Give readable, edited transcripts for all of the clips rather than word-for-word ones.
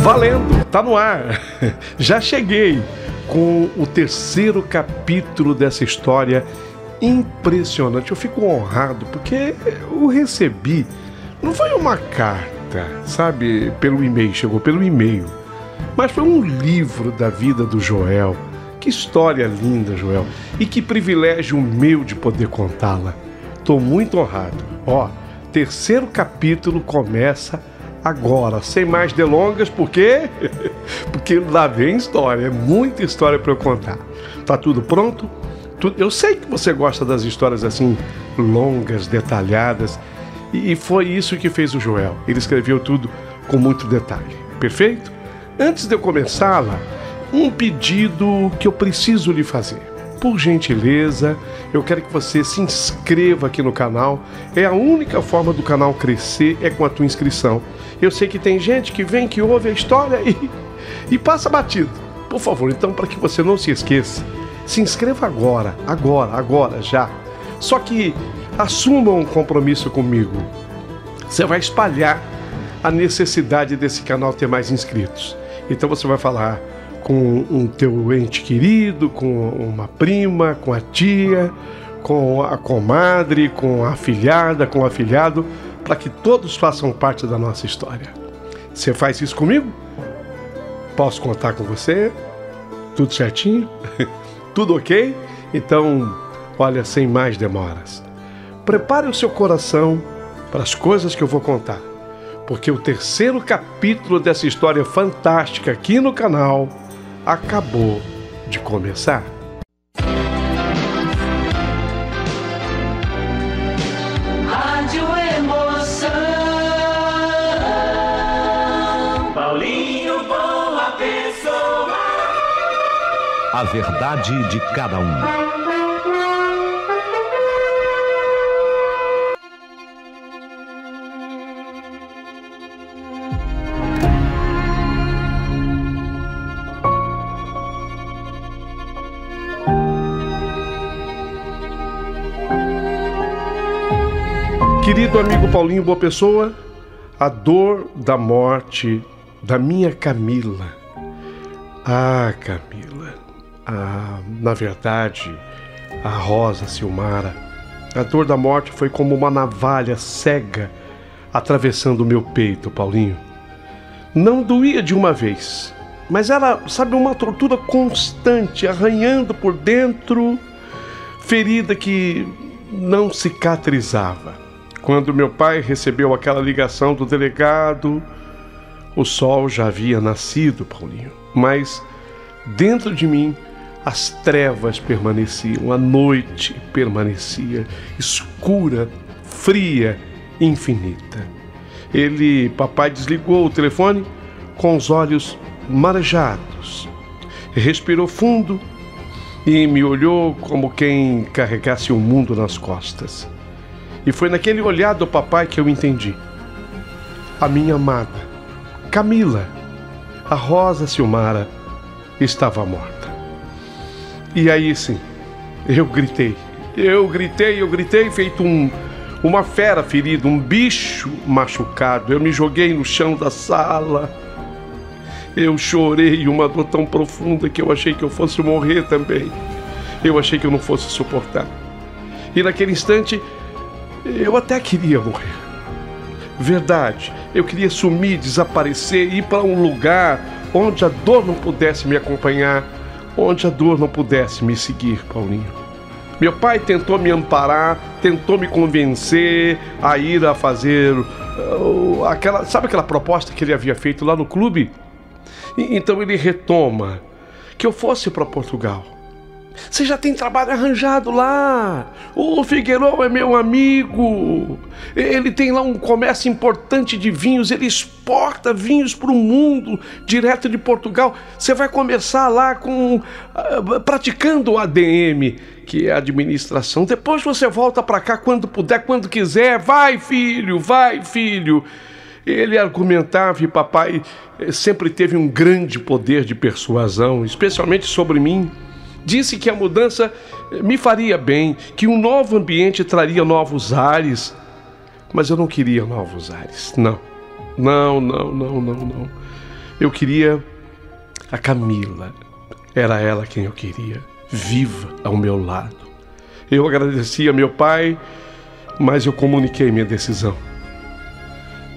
Valendo, tá no ar. Já cheguei com o terceiro capítulo dessa história impressionante. Eu fico honrado porque eu recebi, não foi uma carta, sabe, pelo e-mail, chegou pelo e-mail, mas foi um livro da vida do Joel. Que história linda, Joel, e que privilégio meu de poder contá-la. Tô muito honrado. Ó, terceiro capítulo começa agora, sem mais delongas, porque lá vem história, é muita história para eu contar. Tá tudo pronto? Eu sei que você gosta das histórias assim, longas, detalhadas, e foi isso que fez o Joel. Ele escreveu tudo com muito detalhe, perfeito? Antes de eu começá-la, um pedido que eu preciso lhe fazer. Por gentileza, eu quero que você se inscreva aqui no canal. É a única forma do canal crescer, é com a tua inscrição. Eu sei que tem gente que vem, que ouve a história e passa batido. Por favor, então, para que você não se esqueça, se inscreva agora, já. Só que assuma um compromisso comigo. Você vai espalhar a necessidade desse canal ter mais inscritos. Então você vai falar com um teu ente querido, com uma prima, com a tia, com a comadre, com a afilhada, com o afilhado, para que todos façam parte da nossa história. Você faz isso comigo? Posso contar com você? Tudo certinho? Tudo ok? Então, olha, sem mais demoras, prepare o seu coração para as coisas que eu vou contar, porque o terceiro capítulo dessa história fantástica aqui no canal acabou de começar. Rádio Emoção, Paulinho Boa Pessoa. A verdade de cada um. Querido amigo Paulinho Boa Pessoa, a dor da morte da minha Camila. Ah, Camila. Na verdade, a Rosa Silmara. A dor da morte foi como uma navalha cega atravessando o meu peito, Paulinho. Não doía de uma vez, mas era, sabe, uma tortura constante, arranhando por dentro, ferida que não cicatrizava. Quando meu pai recebeu aquela ligação do delegado, o sol já havia nascido, Paulinho. Mas dentro de mim, as trevas permaneciam, a noite permanecia, escura, fria, infinita. Papai desligou o telefone com os olhos marejados. Respirou fundo e me olhou como quem carregasse o mundo nas costas. E foi naquele olhar do papai que eu entendi. A minha amada, Camila, a Rosa Silmara, estava morta. E aí sim, eu gritei, feito uma fera ferida, um bicho machucado. Eu me joguei no chão da sala. Eu chorei uma dor tão profunda que eu achei que eu fosse morrer também. Eu achei que eu não fosse suportar. E naquele instante, eu até queria morrer. Verdade, eu queria sumir, desaparecer, ir para um lugar onde a dor não pudesse me acompanhar, onde a dor não pudesse me seguir, Paulinho. Meu pai tentou me amparar, tentou me convencer a ir a fazer sabe aquela proposta que ele havia feito lá no clube? Então ele retoma que eu fosse para Portugal. Você já tem trabalho arranjado lá. O Figueiredo é meu amigo. Ele tem lá um comércio importante de vinhos. Ele exporta vinhos para o mundo, direto de Portugal. Você vai começar lá praticando o ADM, que é a administração. Depois você volta para cá quando puder, quando quiser. Vai, filho, vai, filho. Ele argumentava e papai sempre teve um grande poder de persuasão, especialmente sobre mim. Disse que a mudança me faria bem, que um novo ambiente traria novos ares. Mas eu não queria novos ares, não. Eu queria a Camila. Era ela quem eu queria, viva ao meu lado. Eu agradeci a meu pai, mas eu comuniquei minha decisão.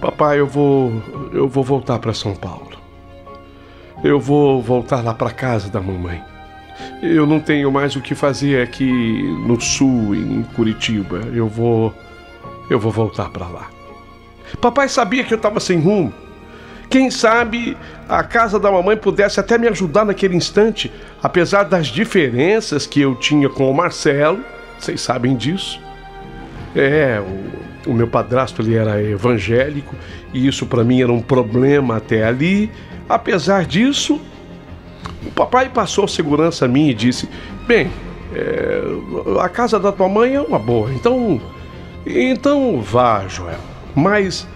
Papai, eu vou voltar para São Paulo. Eu vou voltar lá para casa da mamãe. Eu não tenho mais o que fazer aqui no sul, em Curitiba. Eu vou voltar para lá. Papai sabia que eu estava sem rumo. Quem sabe a casa da mamãe pudesse até me ajudar naquele instante, apesar das diferenças que eu tinha com o Marcelo. Vocês sabem disso. O meu padrasto, ele era evangélico e isso para mim era um problema até ali. Apesar disso, o papai passou segurança a mim e disse: bem, a casa da tua mãe é uma boa, então vá, Joel. Mas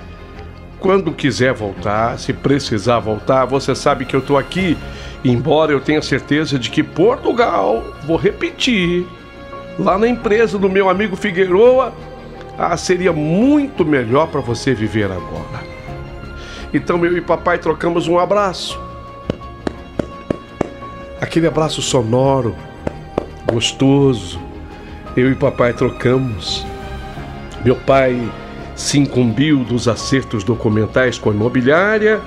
quando quiser voltar, se precisar voltar, você sabe que eu estou aqui, embora eu tenha certeza de que Portugal, vou repetir, lá na empresa do meu amigo Figueroa, seria muito melhor para você viver agora. Então eu e papai trocamos um abraço. Aquele abraço sonoro, gostoso. Eu e papai trocamos. Meu pai se incumbiu dos acertos documentais com a imobiliária,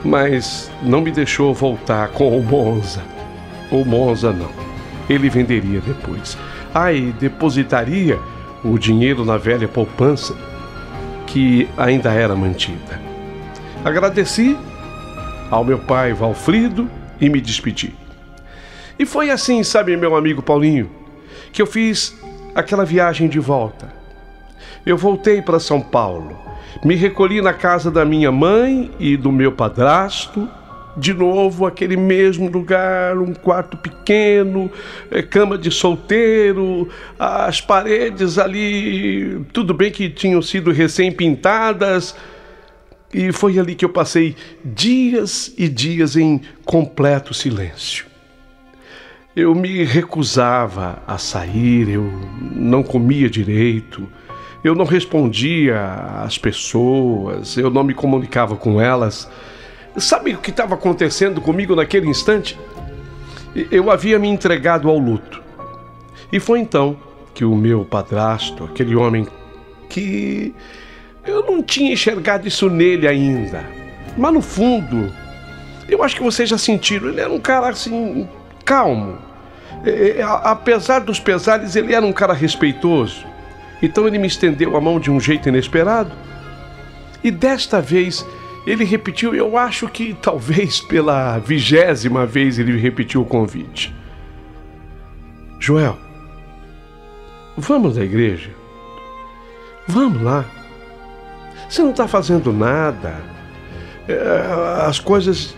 mas não me deixou voltar com o Monza. O Monza não. Ele venderia depois. E depositaria o dinheiro na velha poupança que ainda era mantida. Agradeci ao meu pai Valfrido e me despedi. E foi assim, sabe, meu amigo Paulinho, que eu fiz aquela viagem de volta. Eu voltei para São Paulo, me recolhi na casa da minha mãe e do meu padrasto. De novo, aquele mesmo lugar, um quarto pequeno, cama de solteiro, as paredes ali, tudo bem que tinham sido recém-pintadas. E foi ali que eu passei dias e dias em completo silêncio. Eu me recusava a sair, eu não comia direito, eu não respondia às pessoas, eu não me comunicava com elas. Sabe o que estava acontecendo comigo naquele instante? Eu havia me entregado ao luto. E foi então que o meu padrasto, aquele homem que eu não tinha enxergado isso nele ainda, mas no fundo, eu acho que vocês já sentiram, ele era um cara assim, calmo. Apesar dos pesares, ele era um cara respeitoso. Então ele me estendeu a mão de um jeito inesperado. E desta vez ele repetiu, eu acho que talvez pela 20ª vez ele repetiu o convite. Joel, vamos à igreja? Vamos lá. Você não está fazendo nada. As coisas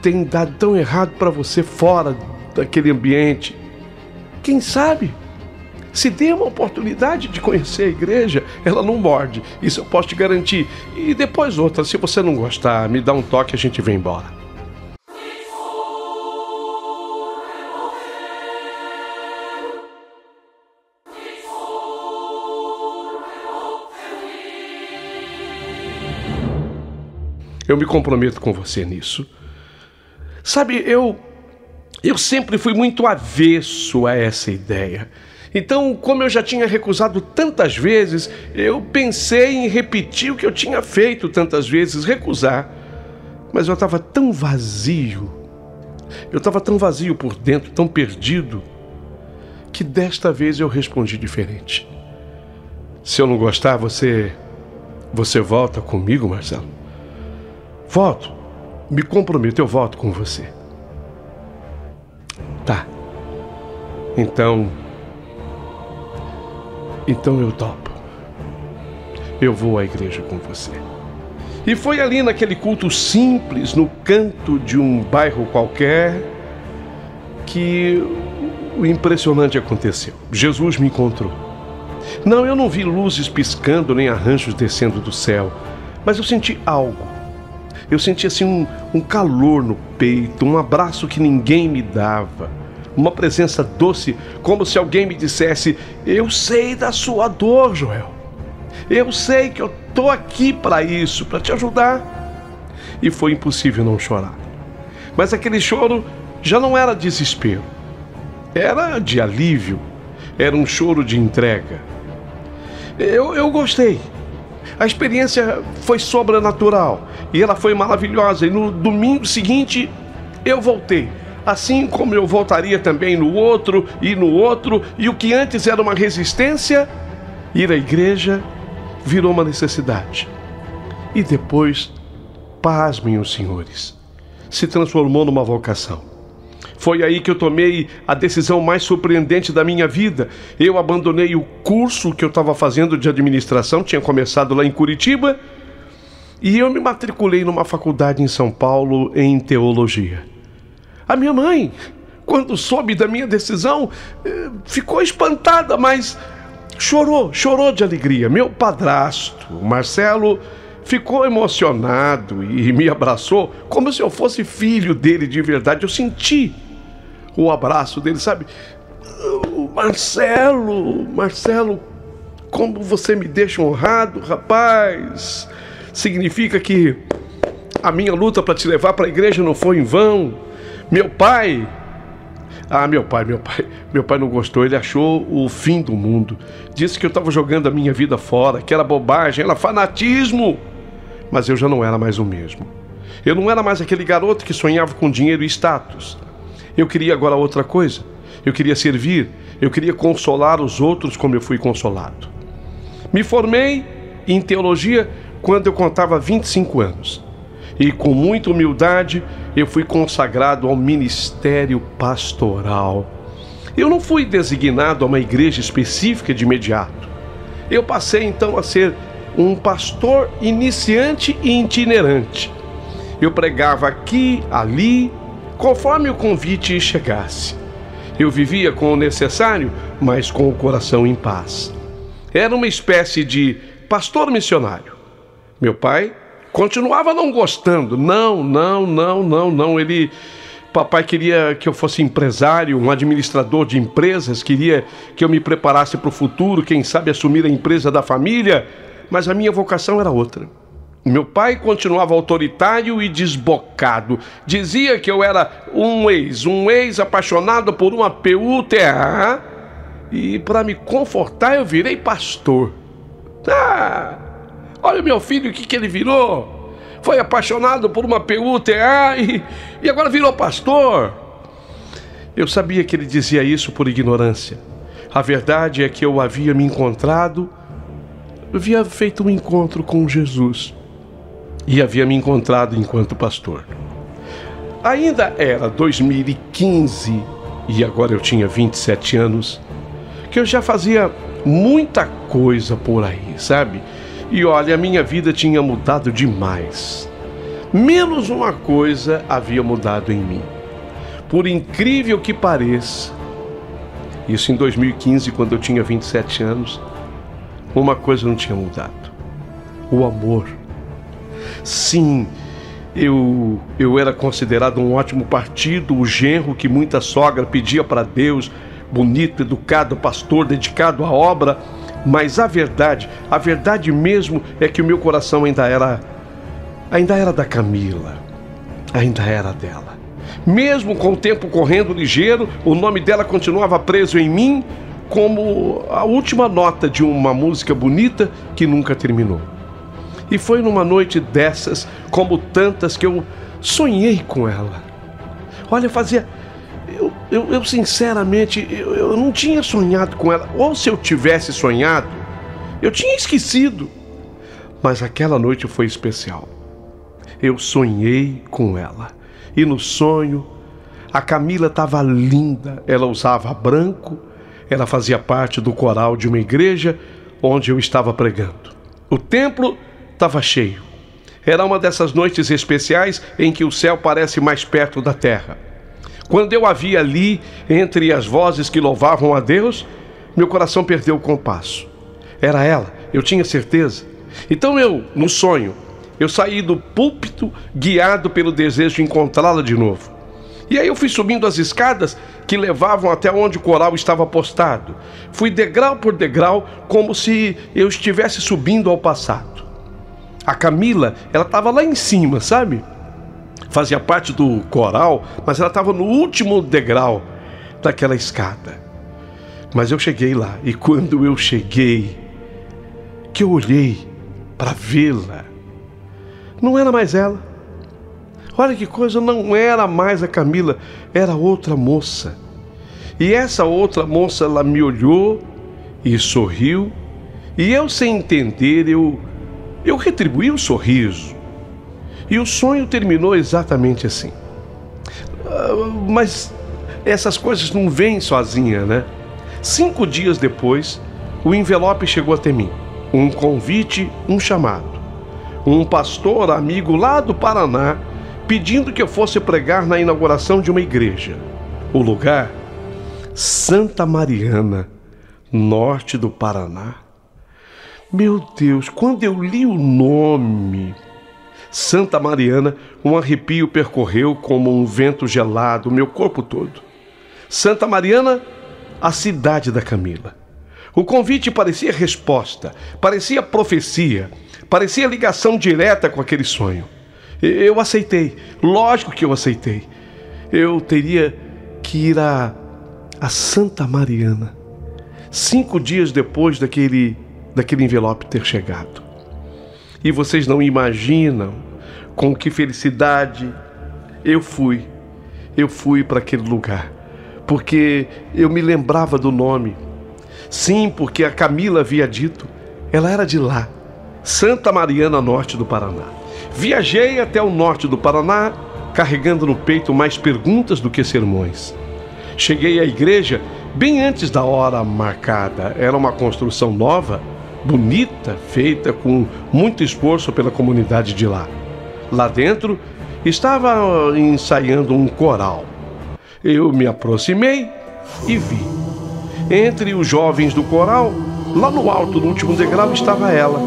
têm dado tão errado para você fora daquele ambiente. Quem sabe? Se der uma oportunidade de conhecer a igreja, ela não morde. Isso eu posso te garantir. E depois outra, se você não gostar, me dá um toque e a gente vem embora. Eu me comprometo com você nisso. Sabe, eu sempre fui muito avesso a essa ideia. Então, como eu já tinha recusado tantas vezes, eu pensei em repetir o que eu tinha feito tantas vezes, recusar. Mas eu estava tão vazio. Eu estava tão vazio por dentro, tão perdido, que desta vez eu respondi diferente. Se eu não gostar, você volta comigo, Marcelo? Volto. Me comprometo, eu volto com você. Tá. Então eu topo. Eu vou à igreja com você. E foi ali naquele culto simples, no canto de um bairro qualquer, que o impressionante aconteceu. Jesus me encontrou. Não, eu não vi luzes piscando, nem arranjos descendo do céu, mas eu senti algo. Eu senti assim um calor no peito, um abraço que ninguém me dava, uma presença doce, como se alguém me dissesse: eu sei da sua dor, Joel. Eu sei que eu estou aqui para isso, para te ajudar. e foi impossível não chorar. Mas aquele choro já não era desespero, era de alívio, era um choro de entrega. Eu gostei. A experiência foi sobrenatural e ela foi maravilhosa. E no domingo seguinte eu voltei, assim como eu voltaria também no outro, e o que antes era uma resistência, ir à igreja, virou uma necessidade. E depois, pasmem os senhores, se transformou numa vocação. Foi aí que eu tomei a decisão mais surpreendente da minha vida. Eu abandonei o curso que eu estava fazendo de administração, tinha começado lá em Curitiba, e eu me matriculei numa faculdade em São Paulo em teologia. A minha mãe, quando soube da minha decisão, ficou espantada, mas chorou de alegria. Meu padrasto, o Marcelo, ficou emocionado e me abraçou como se eu fosse filho dele de verdade. Eu senti o abraço dele, sabe? Marcelo, como você me deixa honrado, rapaz. Significa que a minha luta para te levar para a igreja não foi em vão. Meu pai não gostou, ele achou o fim do mundo. Disse que eu estava jogando a minha vida fora, que era bobagem, era fanatismo. Mas eu já não era mais o mesmo. Eu não era mais aquele garoto que sonhava com dinheiro e status. Eu queria agora outra coisa. Eu queria servir, eu queria consolar os outros como eu fui consolado. Me formei em teologia quando eu contava 25 anos. E com muita humildade eu fui consagrado ao ministério pastoral. Eu não fui designado a uma igreja específica de imediato. Eu passei então a ser um pastor iniciante e itinerante. Eu pregava aqui, ali, conforme o convite chegasse. Eu vivia com o necessário, mas com o coração em paz. Era uma espécie de pastor missionário. Meu pai continuava não gostando. Não. Papai queria que eu fosse empresário, um administrador de empresas, queria que eu me preparasse para o futuro, quem sabe assumir a empresa da família, mas a minha vocação era outra. Meu pai continuava autoritário e desbocado. Dizia que eu era um ex apaixonado por uma PUTA, e para me confortar eu virei pastor. Olha o meu filho, o que ele virou? Foi apaixonado por uma PUTA e agora virou pastor. Eu sabia que ele dizia isso por ignorância. A verdade é que eu havia me encontrado, havia feito um encontro com Jesus e havia me encontrado enquanto pastor. Ainda era 2015 e agora eu tinha 27 anos, que eu já fazia muita coisa por aí, sabe? E olha, a minha vida tinha mudado demais. Menos uma coisa havia mudado em mim. Por incrível que pareça, isso em 2015, quando eu tinha 27 anos, uma coisa não tinha mudado: o amor. Sim, eu era considerado um ótimo partido, o genro que muita sogra pedia para Deus, bonito, educado, pastor, dedicado à obra. Mas a verdade mesmo é que o meu coração ainda era da Camila, ainda era dela. Mesmo com o tempo correndo ligeiro, o nome dela continuava preso em mim como a última nota de uma música bonita que nunca terminou. E foi numa noite dessas, como tantas, que eu sonhei com ela. Olha, eu sinceramente, eu não tinha sonhado com ela. Ou se eu tivesse sonhado, eu tinha esquecido. Mas aquela noite foi especial. Eu sonhei com ela. E no sonho, a Camila estava linda. Ela usava branco. Ela fazia parte do coral de uma igreja onde eu estava pregando. O templo estava cheio. Era uma dessas noites especiais em que o céu parece mais perto da terra. Quando eu a vi ali, entre as vozes que louvavam a Deus, meu coração perdeu o compasso. Era ela, eu tinha certeza. Então no sonho, eu saí do púlpito guiado pelo desejo de encontrá-la de novo. E aí eu fui subindo as escadas que levavam até onde o coral estava postado. Fui degrau por degrau, como se eu estivesse subindo ao passado. A Camila, ela estava lá em cima, sabe? Fazia parte do coral, mas ela estava no último degrau daquela escada. Mas eu cheguei lá, e quando eu cheguei, que eu olhei para vê-la, não era mais ela. Olha que coisa, não era mais a Camila, era outra moça. E essa outra moça, ela me olhou e sorriu, e eu, sem entender, eu retribuí o sorriso. E o sonho terminou exatamente assim. Mas essas coisas não vêm sozinha, né? 5 dias depois, o envelope chegou até mim. Um convite, um chamado. Um pastor amigo lá do Paraná pedindo que eu fosse pregar na inauguração de uma igreja. O lugar? Santa Mariana, norte do Paraná. Meu Deus, quando eu li o nome Santa Mariana, um arrepio percorreu como um vento gelado o meu corpo todo. Santa Mariana, a cidade da Camila. O convite parecia resposta, parecia profecia, parecia ligação direta com aquele sonho. Eu aceitei, lógico que eu aceitei. Eu teria que ir a Santa Mariana 5 dias depois daquele envelope ter chegado. E vocês não imaginam com que felicidade eu fui para aquele lugar, porque eu me lembrava do nome. Sim, porque a Camila havia dito, ela era de lá, Santa Mariana, norte do Paraná. Viajei até o norte do Paraná, carregando no peito mais perguntas do que sermões. Cheguei à igreja bem antes da hora marcada. Era uma construção nova, bonita, feita com muito esforço pela comunidade de lá. Lá dentro estava ensaiando um coral. Eu me aproximei e vi. Entre os jovens do coral, lá no alto, no último degrau, estava ela.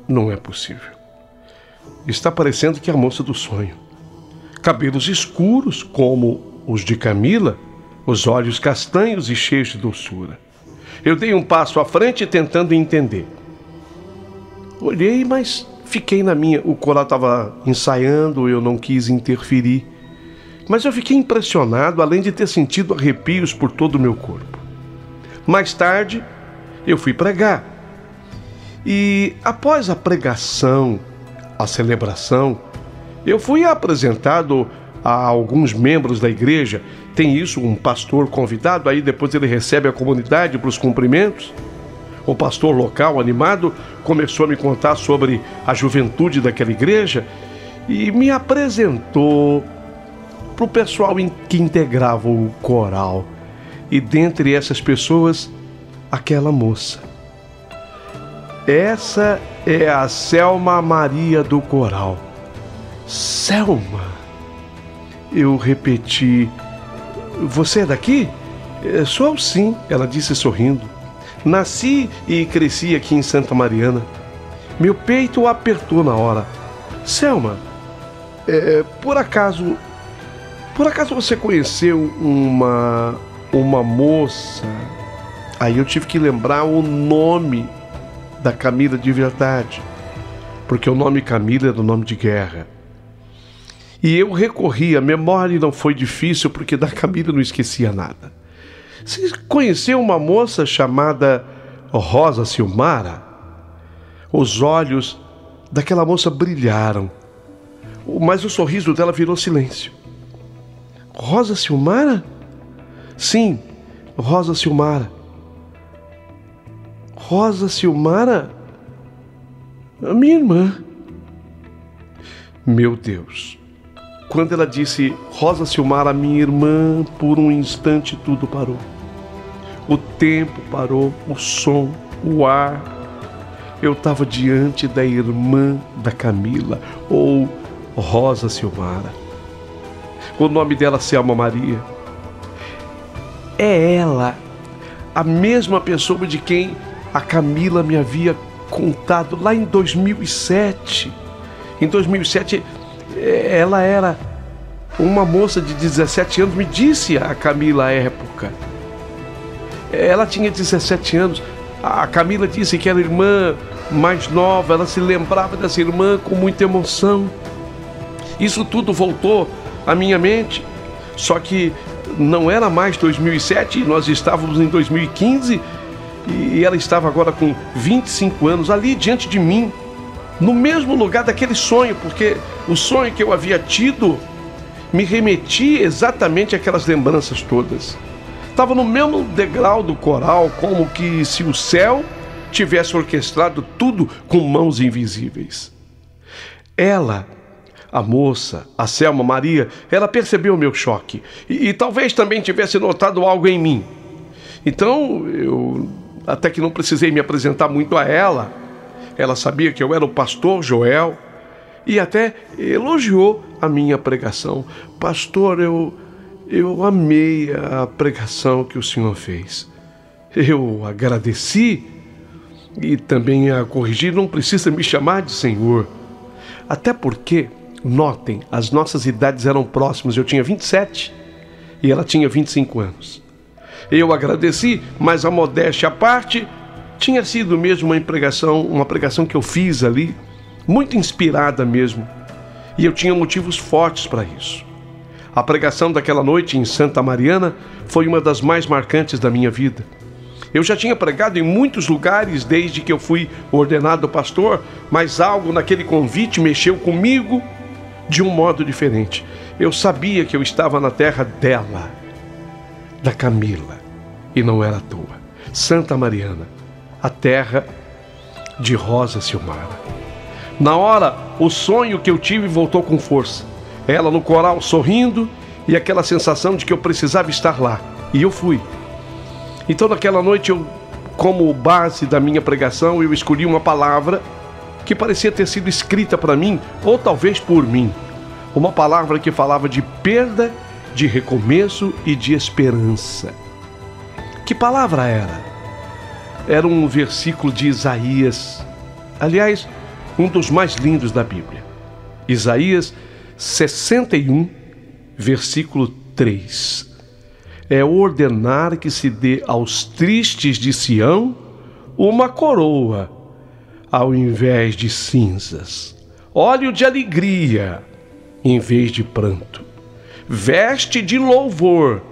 Não é possível. Está parecendo que é a moça do sonho. Cabelos escuros, como os de Camila, os olhos castanhos e cheios de doçura. Eu dei um passo à frente tentando entender. Olhei, mas fiquei na minha. O coral estava ensaiando, eu não quis interferir. Mas eu fiquei impressionado, além de ter sentido arrepios por todo o meu corpo. Mais tarde, eu fui pregar. E após a pregação, a celebração, eu fui apresentado a alguns membros da igreja. Tem isso, um pastor convidado, aí depois ele recebe a comunidade para os cumprimentos. O pastor local, animado, começou a me contar sobre a juventude daquela igreja e me apresentou para o pessoal que integrava o coral. E dentre essas pessoas, aquela moça. Essa é a Selma Maria do coral. Selma? Eu repeti. Você é daqui? Sou sim, ela disse sorrindo. Nasci e cresci aqui em Santa Mariana. Meu peito apertou na hora. Selma, por acaso você conheceu uma moça? Aí eu tive que lembrar o nome da Camila de verdade, porque o nome Camila era o nome de guerra. E eu recorri, a memória não foi difícil, porque da Camila não esquecia nada. Você conheceu uma moça chamada Rosa Silmara? Os olhos daquela moça brilharam, mas o sorriso dela virou silêncio. Rosa Silmara? Sim, Rosa Silmara. Rosa Silmara? A minha irmã. Meu Deus. Quando ela disse Rosa Silmara, minha irmã, por um instante tudo parou. O tempo parou, o som, o ar. Eu estava diante da irmã da Camila, ou Rosa Silmara. O nome dela é Selma Maria. É ela, a mesma pessoa de quem a Camila me havia contado lá em 2007. Em 2007, ela era uma moça de 17 anos, me disse a Camila à época. Ela tinha 17 anos. A Camila disse que era irmã mais nova, ela se lembrava dessa irmã com muita emoção. Isso tudo voltou à minha mente, só que não era mais 2007, nós estávamos em 2015 e ela estava agora com 25 anos ali diante de mim, no mesmo lugar daquele sonho, porque o sonho que eu havia tido me remetia exatamente àquelas lembranças todas. Estava no mesmo degrau do coral, como que se o céu tivesse orquestrado tudo com mãos invisíveis. Ela, a moça, a Selma Maria, ela percebeu o meu choque e talvez também tivesse notado algo em mim. Então, eu até que não precisei me apresentar muito a ela. Ela sabia que eu era o pastor Joel e até elogiou a minha pregação. Pastor, eu amei a pregação que o senhor fez. Eu agradeci e também a corrigi. Não precisa me chamar de senhor. Até porque, notem, as nossas idades eram próximas. Eu tinha 27 e ela tinha 25 anos. Eu agradeci, mas a modéstia à parte, tinha sido mesmo uma pregação que eu fiz ali, muito inspirada mesmo. E eu tinha motivos fortes para isso. A pregação daquela noite em Santa Mariana foi uma das mais marcantes da minha vida. Eu já tinha pregado em muitos lugares desde que eu fui ordenado pastor, mas algo naquele convite mexeu comigo de um modo diferente. Eu sabia que eu estava na terra dela, da Camila, e não era à toa. Santa Mariana, a terra de Rosa Silmara. Na hora, o sonho que eu tive voltou com força. Ela no coral sorrindo e aquela sensação de que eu precisava estar lá. E eu fui. Então naquela noite, como base da minha pregação, eu escolhi uma palavra que parecia ter sido escrita para mim, ou talvez por mim. Uma palavra que falava de perda, de recomeço e de esperança. Que palavra era? Era um versículo de Isaías. Aliás, um dos mais lindos da Bíblia. Isaías 61, versículo 3. É ordenar que se dê aos tristes de Sião uma coroa, ao invés de cinzas, óleo de alegria, em vez de pranto, veste de louvor,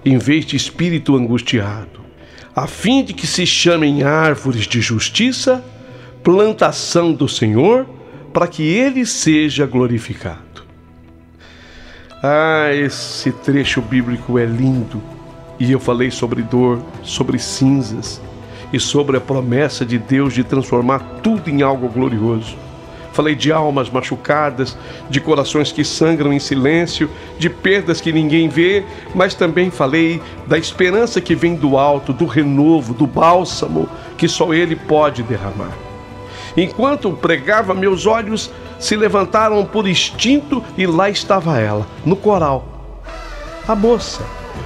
em vez de espírito angustiado, a fim de que se chamem árvores de justiça, plantação do Senhor, para que Ele seja glorificado. Esse trecho bíblico é lindo. E eu falei sobre dor, sobre cinzas e sobre a promessa de Deus de transformar tudo em algo glorioso. Falei de almas machucadas, de corações que sangram em silêncio, de perdas que ninguém vê, mas também falei da esperança que vem do alto, do renovo, do bálsamo que só Ele pode derramar. Enquanto pregava, meus olhos se levantaram por instinto e lá estava ela, no coral. A moça,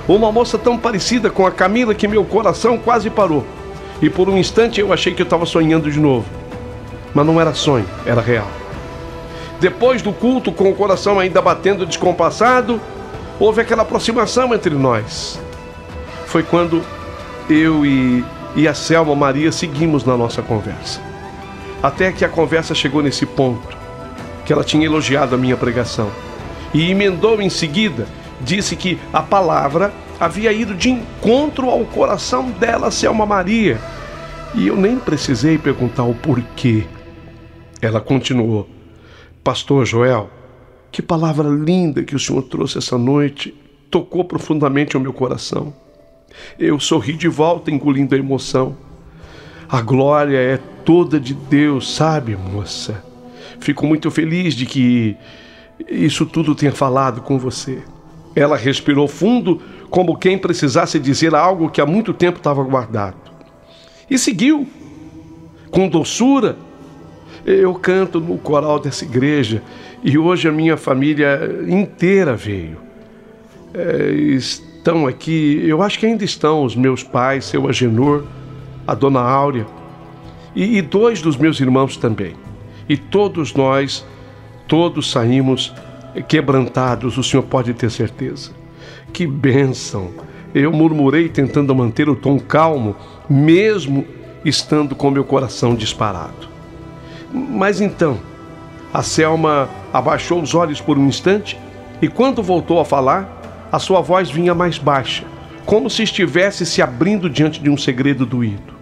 uma moça tão parecida com a Camila que meu coração quase parou. E por um instante eu achei que eu estava sonhando de novo. Mas não era sonho, era real. Depois do culto, com o coração ainda batendo descompassado, houve aquela aproximação entre nós. Foi quando eu e a Selma Maria seguimos na nossa conversa. Até que a conversa chegou nesse ponto, que ela tinha elogiado a minha pregação. E emendou em seguida, disse que a palavra havia ido de encontro ao coração dela, Selma Maria. E eu nem precisei perguntar o porquê. Ela continuou: Pastor Joel, que palavra linda que o senhor trouxe essa noite. Tocou profundamente o meu coração. Eu sorri de volta, engolindo a emoção. A glória é toda de Deus, sabe, moça? Fico muito feliz de que isso tudo tenha falado com você. Ela respirou fundo, como quem precisasse dizer algo que há muito tempo estava guardado. E seguiu, com doçura. Eu canto no coral dessa igreja e hoje a minha família inteira veio. Estão aqui, eu acho que ainda estão os meus pais, seu Agenor, a dona Áurea e 2 dos meus irmãos também. E todos nós, todos saímos quebrantados, o senhor pode ter certeza. Que bênção! Eu murmurei tentando manter o tom calmo, mesmo estando com meu coração disparado. Mas então, a Selma abaixou os olhos por um instante e quando voltou a falar, a sua voz vinha mais baixa, como se estivesse se abrindo diante de um segredo doído.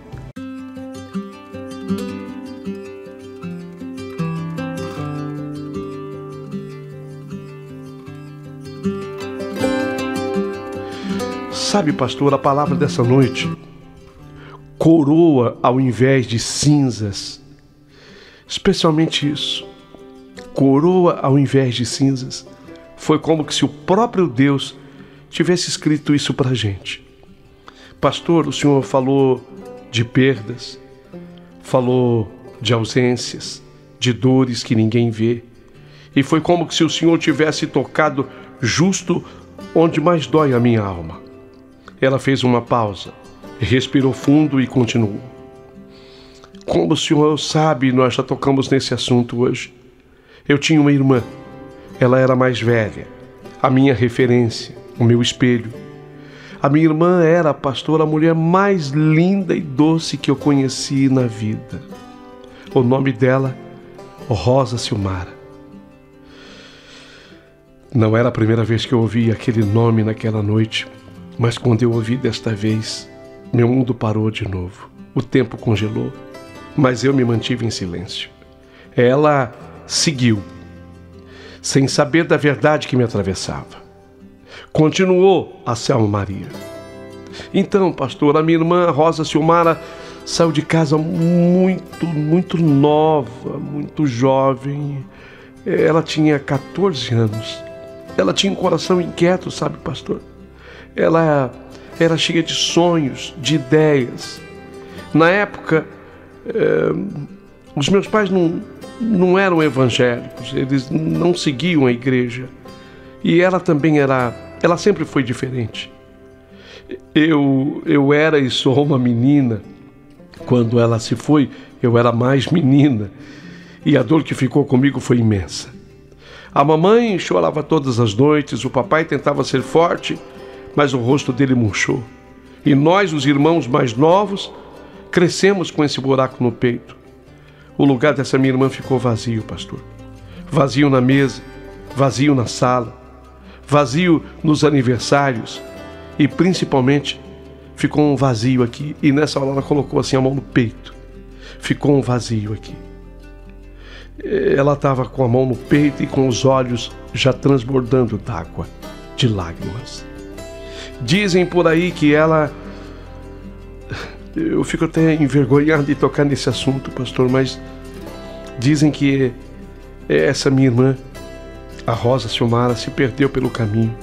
Sabe, pastor, a palavra dessa noite, coroa ao invés de cinzas, especialmente isso, coroa ao invés de cinzas, foi como que se o próprio Deus tivesse escrito isso para a gente. Pastor, o senhor falou de perdas, falou de ausências, de dores que ninguém vê, e foi como que se o senhor tivesse tocado justo onde mais dói a minha alma. Ela fez uma pausa, respirou fundo e continuou. Como o senhor sabe, nós já tocamos nesse assunto hoje. Eu tinha uma irmã, ela era mais velha, a minha referência, o meu espelho. A minha irmã era, pastor, a mulher mais linda e doce que eu conheci na vida. O nome dela, Rosa Silmara. Não era a primeira vez que eu ouvi aquele nome naquela noite, mas quando eu ouvi desta vez, meu mundo parou de novo. O tempo congelou, mas eu me mantive em silêncio. Ela seguiu, sem saber da verdade que me atravessava. Continuou a Selma Maria. Então, pastor, a minha irmã Rosa Silmara saiu de casa muito nova, muito jovem. Ela tinha 14 anos. Ela tinha um coração inquieto, sabe, pastor? Ela era cheia de sonhos, de ideias. Na época, os meus pais não eram evangélicos, eles não seguiam a igreja. E ela também ela sempre foi diferente. Eu era e sou uma menina. Quando ela se foi, eu era mais menina. E a dor que ficou comigo foi imensa. A mamãe chorava todas as noites, o papai tentava ser forte, mas o rosto dele murchou. E nós, os irmãos mais novos, crescemos com esse buraco no peito. O lugar dessa minha irmã ficou vazio, pastor. Vazio na mesa, vazio na sala, vazio nos aniversários e principalmente ficou um vazio aqui. E nessa hora ela colocou assim a mão no peito. Ficou um vazio aqui. Ela estava com a mão no peito e com os olhos já transbordando d'água, de lágrimas. Dizem por aí que ela... Eu fico até envergonhado de tocar nesse assunto, pastor, mas dizem que essa minha irmã, a Rosa Silmara, se perdeu pelo caminho.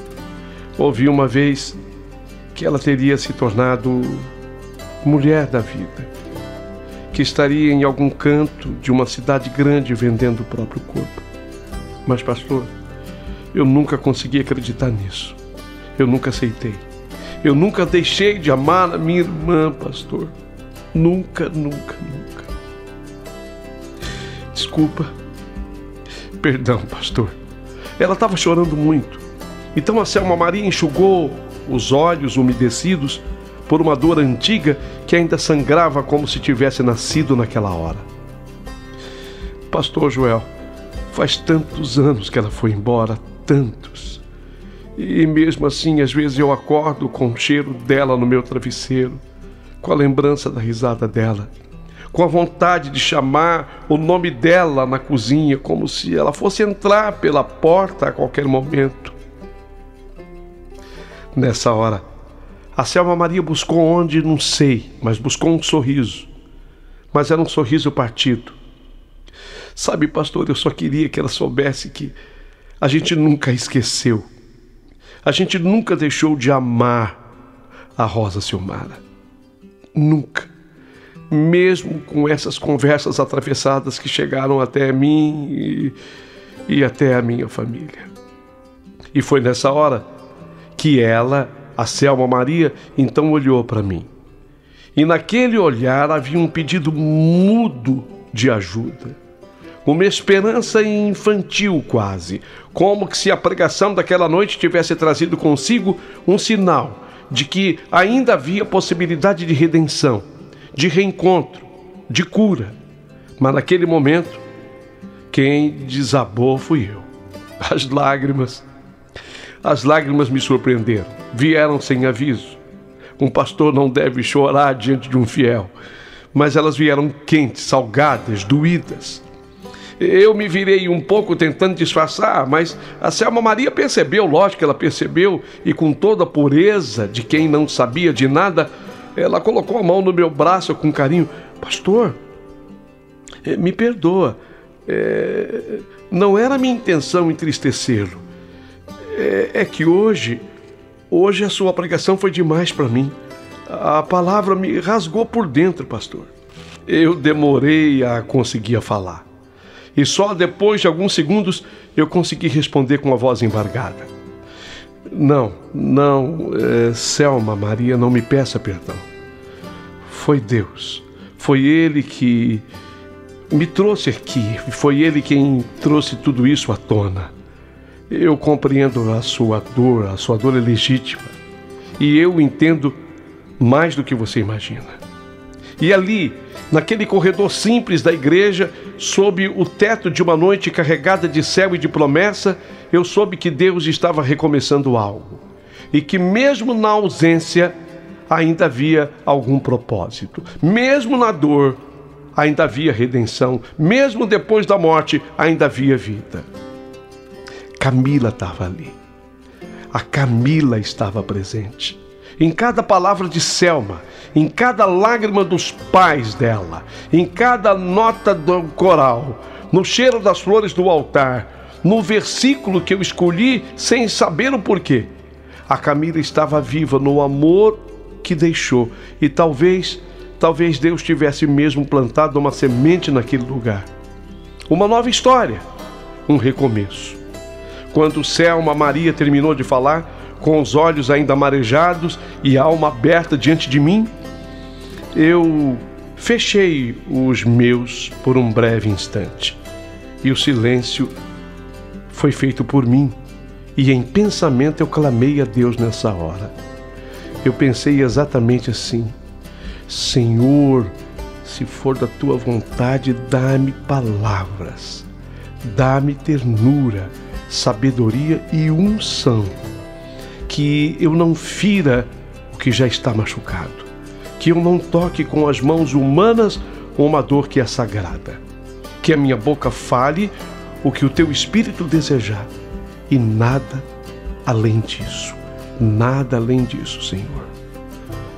Ouvi uma vez que ela teria se tornado mulher da vida, que estaria em algum canto de uma cidade grande vendendo o próprio corpo. Mas, pastor, eu nunca consegui acreditar nisso. Eu nunca aceitei. Eu nunca deixei de amar a minha irmã, pastor. Nunca. Desculpa. Perdão, pastor. Ela estava chorando muito. Então a Selma Maria enxugou os olhos umedecidos por uma dor antiga que ainda sangrava como se tivesse nascido naquela hora. Pastor Joel, faz tantos anos que ela foi embora, tantos. E mesmo assim, às vezes eu acordo com o cheiro dela no meu travesseiro, com a lembrança da risada dela, com a vontade de chamar o nome dela na cozinha, como se ela fosse entrar pela porta a qualquer momento. Nessa hora, a Selma Maria buscou onde, não sei, mas buscou um sorriso. Mas era um sorriso partido. Sabe, pastor, eu só queria que ela soubesse que a gente nunca esqueceu. A gente nunca deixou de amar a Rosa Silmara. Nunca. Mesmo com essas conversas atravessadas que chegaram até mim e até a minha família. E foi nessa hora que ela, a Selma Maria, então olhou para mim. E naquele olhar havia um pedido mudo de ajuda. Uma esperança infantil quase, como que se a pregação daquela noite tivesse trazido consigo um sinal de que ainda havia possibilidade de redenção, de reencontro, de cura. Mas naquele momento, quem desabou fui eu. As lágrimas me surpreenderam, vieram sem aviso. Um pastor não deve chorar diante de um fiel, mas elas vieram quentes, salgadas, doídas. Eu me virei um pouco tentando disfarçar, mas a Selma Maria percebeu, lógico que ela percebeu, e com toda a pureza de quem não sabia de nada, ela colocou a mão no meu braço com carinho. Pastor, me perdoa, não era minha intenção entristecê-lo. É que hoje a sua pregação foi demais para mim. A palavra me rasgou por dentro, pastor. Eu demorei a conseguir falar. E só depois de alguns segundos eu consegui responder com a voz embargada. Não, Selma Maria, não me peça perdão. Foi Deus. Foi Ele que me trouxe aqui. Foi Ele quem trouxe tudo isso à tona. Eu compreendo a sua dor é legítima. E eu entendo mais do que você imagina. E ali, naquele corredor simples da igreja, sob o teto de uma noite carregada de céu e de promessa, eu soube que Deus estava recomeçando algo. E que mesmo na ausência, ainda havia algum propósito. Mesmo na dor, ainda havia redenção. Mesmo depois da morte, ainda havia vida. Camila estava ali. A Camila estava presente. Em cada palavra de Selma, em cada lágrima dos pais dela, em cada nota do coral, no cheiro das flores do altar, no versículo que eu escolhi sem saber o porquê, a Camila estava viva no amor que deixou. E talvez Deus tivesse mesmo plantado uma semente naquele lugar. Uma nova história, um recomeço. Quando Selma Maria terminou de falar, com os olhos ainda marejados e a alma aberta diante de mim, eu fechei os meus por um breve instante. E o silêncio foi feito por mim. E em pensamento eu clamei a Deus nessa hora. Eu pensei exatamente assim: Senhor, se for da tua vontade, dá-me palavras, dá-me ternura, sabedoria e unção, que eu não fira o que já está machucado, que eu não toque com as mãos humanas uma dor que é sagrada, que a minha boca fale o que o teu Espírito desejar, e nada além disso, Senhor.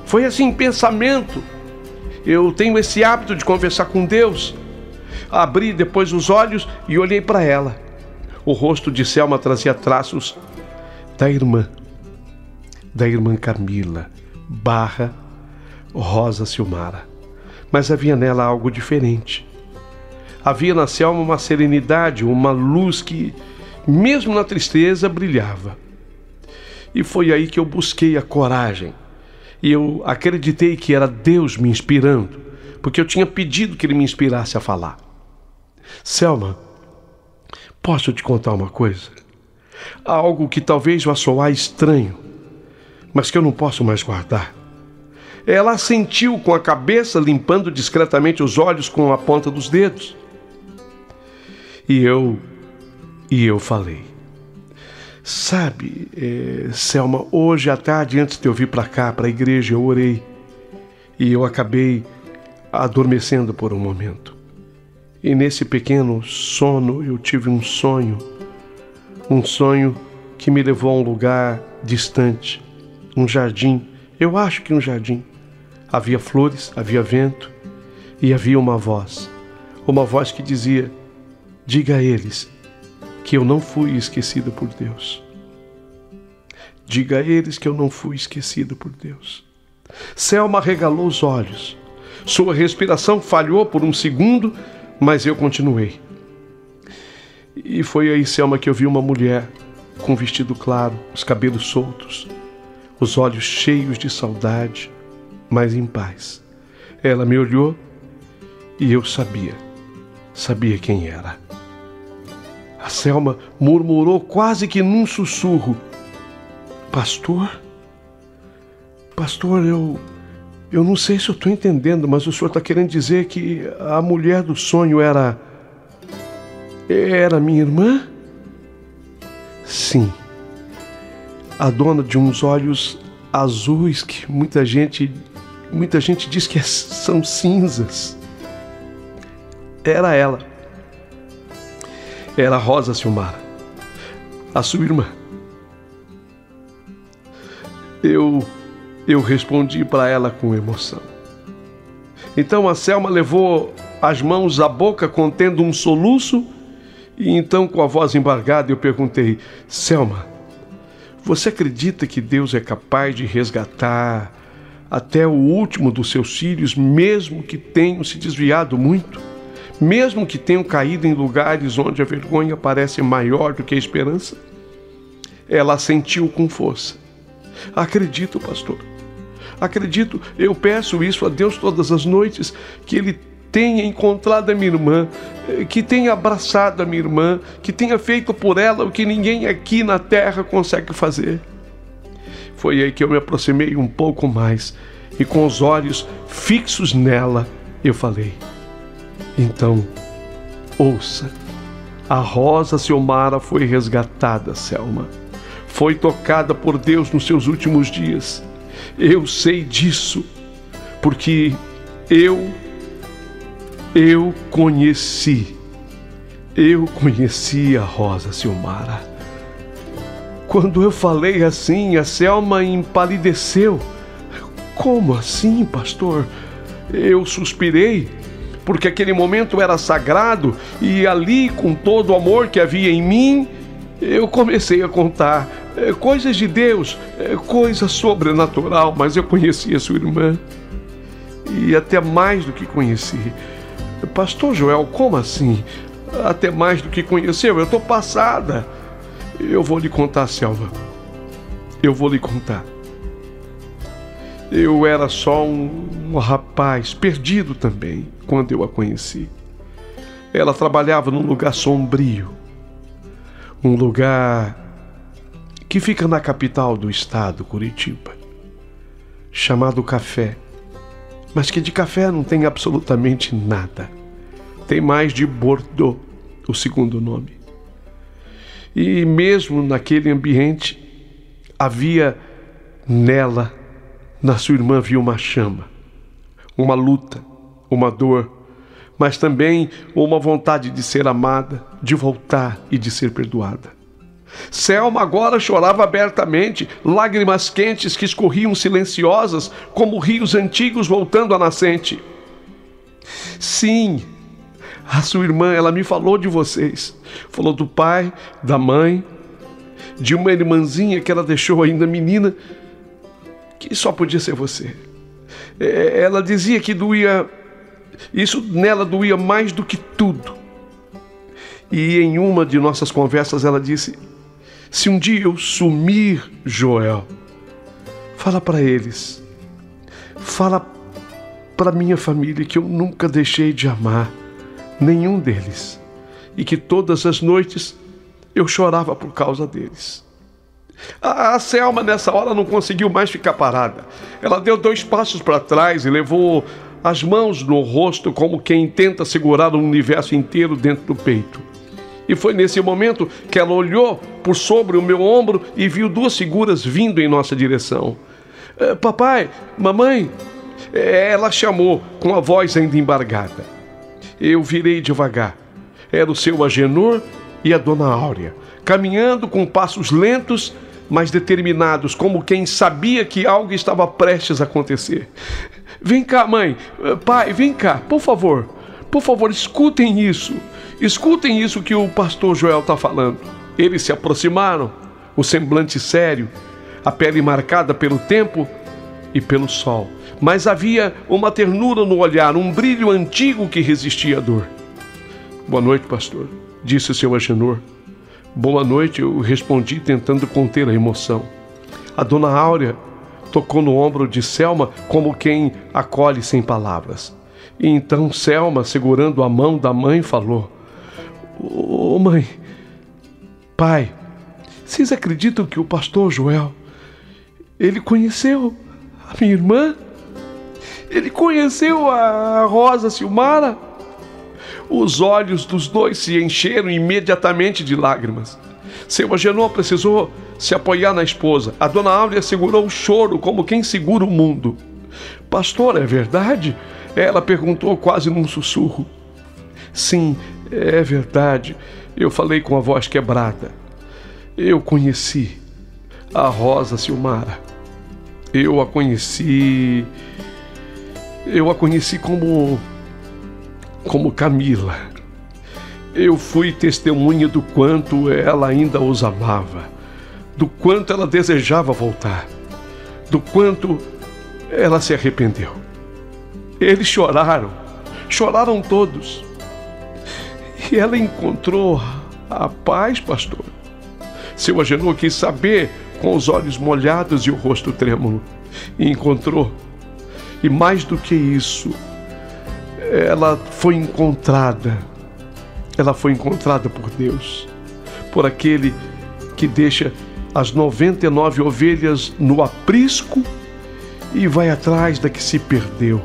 Foi assim em pensamento. Eu tenho esse hábito de conversar com Deus. Abri depois os olhos e olhei para ela. O rosto de Selma trazia traços da irmã Camila / Rosa Silmara. Mas havia nela algo diferente. Havia na Selma uma serenidade, uma luz que, mesmo na tristeza, brilhava. E foi aí que eu busquei a coragem. E eu acreditei que era Deus me inspirando, porque eu tinha pedido que Ele me inspirasse a falar. Selma, posso te contar uma coisa? Algo que talvez vá soar estranho, mas que eu não posso mais guardar. Ela assentiu com a cabeça, limpando discretamente os olhos com a ponta dos dedos. E eu falei: sabe, Selma, hoje à tarde, antes de eu vir para cá, para a igreja, eu orei. E eu acabei adormecendo por um momento. E nesse pequeno sono eu tive um sonho que me levou a um lugar distante, um jardim, eu acho que um jardim. Havia flores, havia vento e havia uma voz que dizia: diga a eles que eu não fui esquecido por Deus. Diga a eles que eu não fui esquecido por Deus. Selma regalou os olhos. Sua respiração falhou por um segundo, mas eu continuei. E foi aí, Selma, que eu vi uma mulher com vestido claro, os cabelos soltos, os olhos cheios de saudade, mas em paz. Ela me olhou e eu sabia quem era. A Selma murmurou quase que num sussurro: Pastor, Eu não sei se eu estou entendendo, mas o senhor está querendo dizer que a mulher do sonho era minha irmã? Sim. A dona de uns olhos azuis que muita gente diz que são cinzas. Era ela. Era Rosa Silmara, a sua irmã. Eu respondi para ela com emoção. Então a Selma levou as mãos à boca contendo um soluço e então com a voz embargada eu perguntei: Selma, você acredita que Deus é capaz de resgatar até o último dos seus filhos, mesmo que tenham se desviado muito? Mesmo que tenham caído em lugares onde a vergonha parece maior do que a esperança? Ela assentiu com força. Acredito, pastor. Acredito, eu peço isso a Deus todas as noites, que Ele tenha encontrado a minha irmã, que tenha abraçado a minha irmã, que tenha feito por ela o que ninguém aqui na terra consegue fazer. Foi aí que eu me aproximei um pouco mais e com os olhos fixos nela, eu falei: então, ouça, a Rosa Silmara foi resgatada, Selma. Foi tocada por Deus nos seus últimos dias. Eu sei disso, porque eu conheci a Rosa Silmara. Quando eu falei assim, a Selma empalideceu. Como assim, pastor? Eu suspirei, porque aquele momento era sagrado e ali, com todo o amor que havia em mim, eu comecei a contar coisas de Deus, coisa sobrenatural, mas eu conheci a sua irmã e até mais do que conheci. Pastor Joel, como assim? Até mais do que conheceu? Eu estou passada. Eu vou lhe contar, Selma. Eu vou lhe contar. Eu era só um rapaz perdido também quando eu a conheci. Ela trabalhava num lugar sombrio, um lugar que fica na capital do estado, Curitiba, chamado Café, mas que de café não tem absolutamente nada. Tem mais de Bordeaux, o segundo nome. E mesmo naquele ambiente, havia nela, na sua irmã, havia uma chama, uma luta, uma dor, mas também uma vontade de ser amada, de voltar e de ser perdoada. Selma agora chorava abertamente, lágrimas quentes que escorriam silenciosas como rios antigos voltando à nascente. Sim, a sua irmã, ela me falou de vocês. Falou do pai, da mãe, de uma irmãzinha que ela deixou ainda menina, que só podia ser você. Ela dizia que doía, isso nela doía mais do que tudo. E em uma de nossas conversas ela disse: se um dia eu sumir, Joel, fala para eles, fala para minha família que eu nunca deixei de amar nenhum deles e que todas as noites eu chorava por causa deles. A Selma nessa hora não conseguiu mais ficar parada. Ela deu 2 passos para trás e levou as mãos no rosto como quem tenta segurar o universo inteiro dentro do peito. E foi nesse momento que ela olhou por sobre o meu ombro e viu 2 figuras vindo em nossa direção. Papai, mamãe, ela chamou com a voz ainda embargada. Eu virei devagar. Era o seu Agenor e a dona Áurea, caminhando com passos lentos, mas determinados, como quem sabia que algo estava prestes a acontecer. Vem cá, mãe, pai, vem cá, por favor, escutem isso que o pastor Joel está falando. Eles se aproximaram, o semblante sério, a pele marcada pelo tempo e pelo sol, mas havia uma ternura no olhar, um brilho antigo que resistia à dor. Boa noite, pastor, disse o seu Agenor. Boa noite, eu respondi tentando conter a emoção. A dona Áurea tocou no ombro de Selma como quem acolhe sem palavras. E então Selma, segurando a mão da mãe, falou: Ô mãe, pai, vocês acreditam que o pastor Joel, ele conheceu a minha irmã? Ele conheceu a Rosa Silmara? Os olhos dos dois se encheram imediatamente de lágrimas. Seu Agenor precisou se apoiar na esposa. A dona Áurea segurou o choro como quem segura o mundo. Pastor, é verdade? Ela perguntou quase num sussurro. Sim, é verdade. Eu falei com a voz quebrada. Eu conheci a Rosa Silmara. Eu a conheci como Camila. Eu fui testemunha do quanto ela ainda os amava, do quanto ela desejava voltar, do quanto ela se arrependeu. Eles choraram todos. E ela encontrou a paz, pastor. Seu Agenor quis saber, com os olhos molhados e o rosto trêmulo. E encontrou. E mais do que isso, ela foi encontrada. Ela foi encontrada por Deus, por aquele que deixa as 99 ovelhas no aprisco e vai atrás da que se perdeu.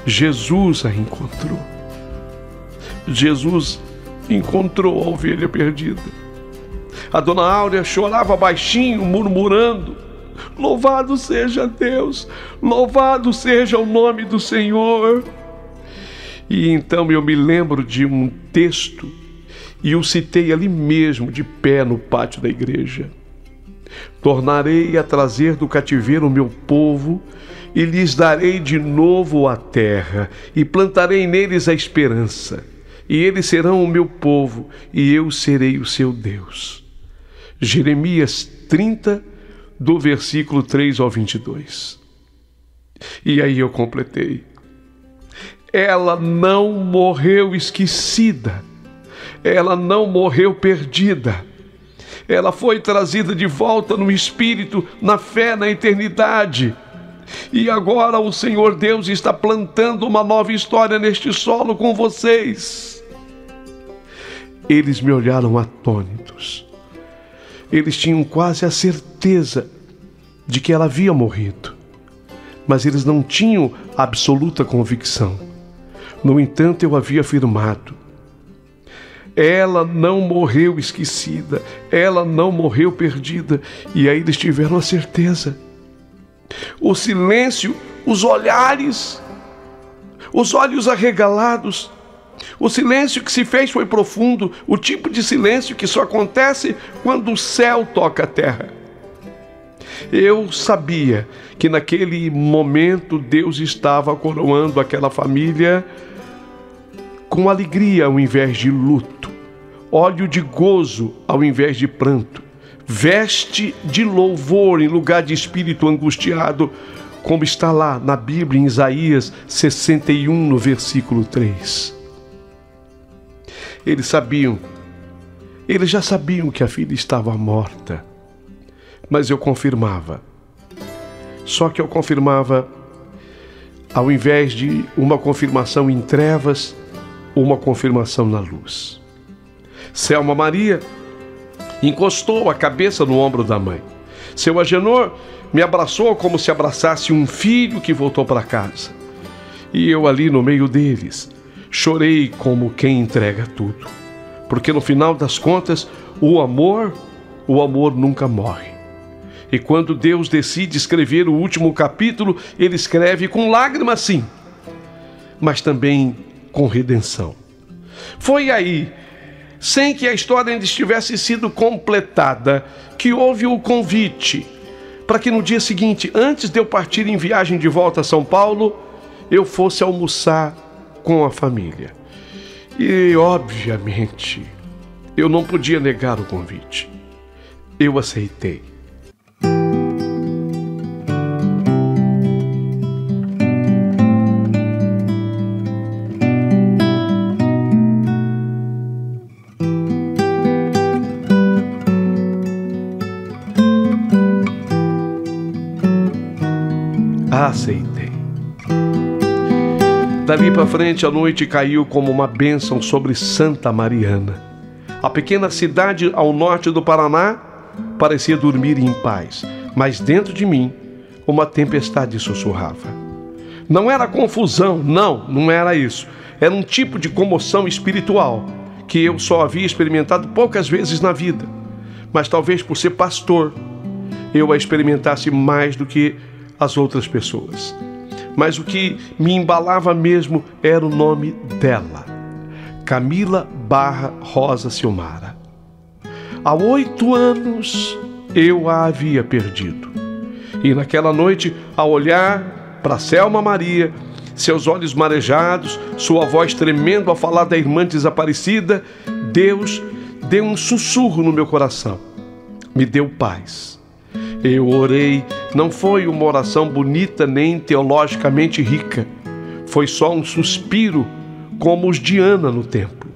Jesus a encontrou. Jesus encontrou a ovelha perdida. A dona Áurea chorava baixinho, murmurando: louvado seja Deus, louvado seja o nome do Senhor. E então eu me lembro de um texto, e o citei ali mesmo, de pé no pátio da igreja. Tornarei a trazer do cativeiro o meu povo, e lhes darei de novo a terra, e plantarei neles a esperança, e eles serão o meu povo, e eu serei o seu Deus. Jeremias 30, do versículo 3 ao 22. E aí eu completei. Ela não morreu esquecida. Ela não morreu perdida. Ela foi trazida de volta no Espírito, na fé, na eternidade. E agora o Senhor Deus está plantando uma nova história neste solo com vocês. Eles me olharam atônitos. Eles tinham quase a certeza de que ela havia morrido, mas eles não tinham absoluta convicção. No entanto, eu havia afirmado: ela não morreu esquecida, ela não morreu perdida. E aí eles tiveram a certeza. O silêncio, os olhos arregalados, o silêncio que se fez foi profundo, o tipo de silêncio que só acontece quando o céu toca a terra. Eu sabia que naquele momento Deus estava coroando aquela família com alegria ao invés de luto, óleo de gozo ao invés de pranto, veste de louvor em lugar de espírito angustiado, como está lá na Bíblia, em Isaías 61, no versículo 3. Eles já sabiam que a filha estava morta, mas eu confirmava. Só que eu confirmava, ao invés de uma confirmação em trevas, uma confirmação na luz. Selma Maria encostou a cabeça no ombro da mãe. Seu Agenor me abraçou como se abraçasse um filho que voltou para casa. E eu ali no meio deles, chorei como quem entrega tudo. Porque no final das contas, o amor nunca morre. E quando Deus decide escrever o último capítulo, Ele escreve com lágrimas, sim, mas também com redenção. Foi aí, sem que a história ainda estivesse sido completada, que houve o convite para que no dia seguinte, antes de eu partir em viagem de volta a São Paulo, eu fosse almoçar com a família. E, obviamente, eu não podia negar o convite. Eu aceitei. Aceitei. Dali para frente, a noite caiu como uma bênção sobre Santa Mariana. A pequena cidade ao norte do Paraná parecia dormir em paz, mas dentro de mim uma tempestade sussurrava. Não era confusão, não era isso. Era um tipo de comoção espiritual que eu só havia experimentado poucas vezes na vida. Mas talvez por ser pastor, eu a experimentasse mais do que as outras pessoas. Mas o que me embalava mesmo era o nome dela, Camila Rosa Silmara. Há 8 anos eu a havia perdido. E naquela noite, ao olhar para Selma Maria, seus olhos marejados, sua voz tremendo ao falar da irmã desaparecida, Deus deu um sussurro no meu coração. Me deu paz. Eu orei, não foi uma oração bonita nem teologicamente rica. Foi só um suspiro, como os de Ana no templo.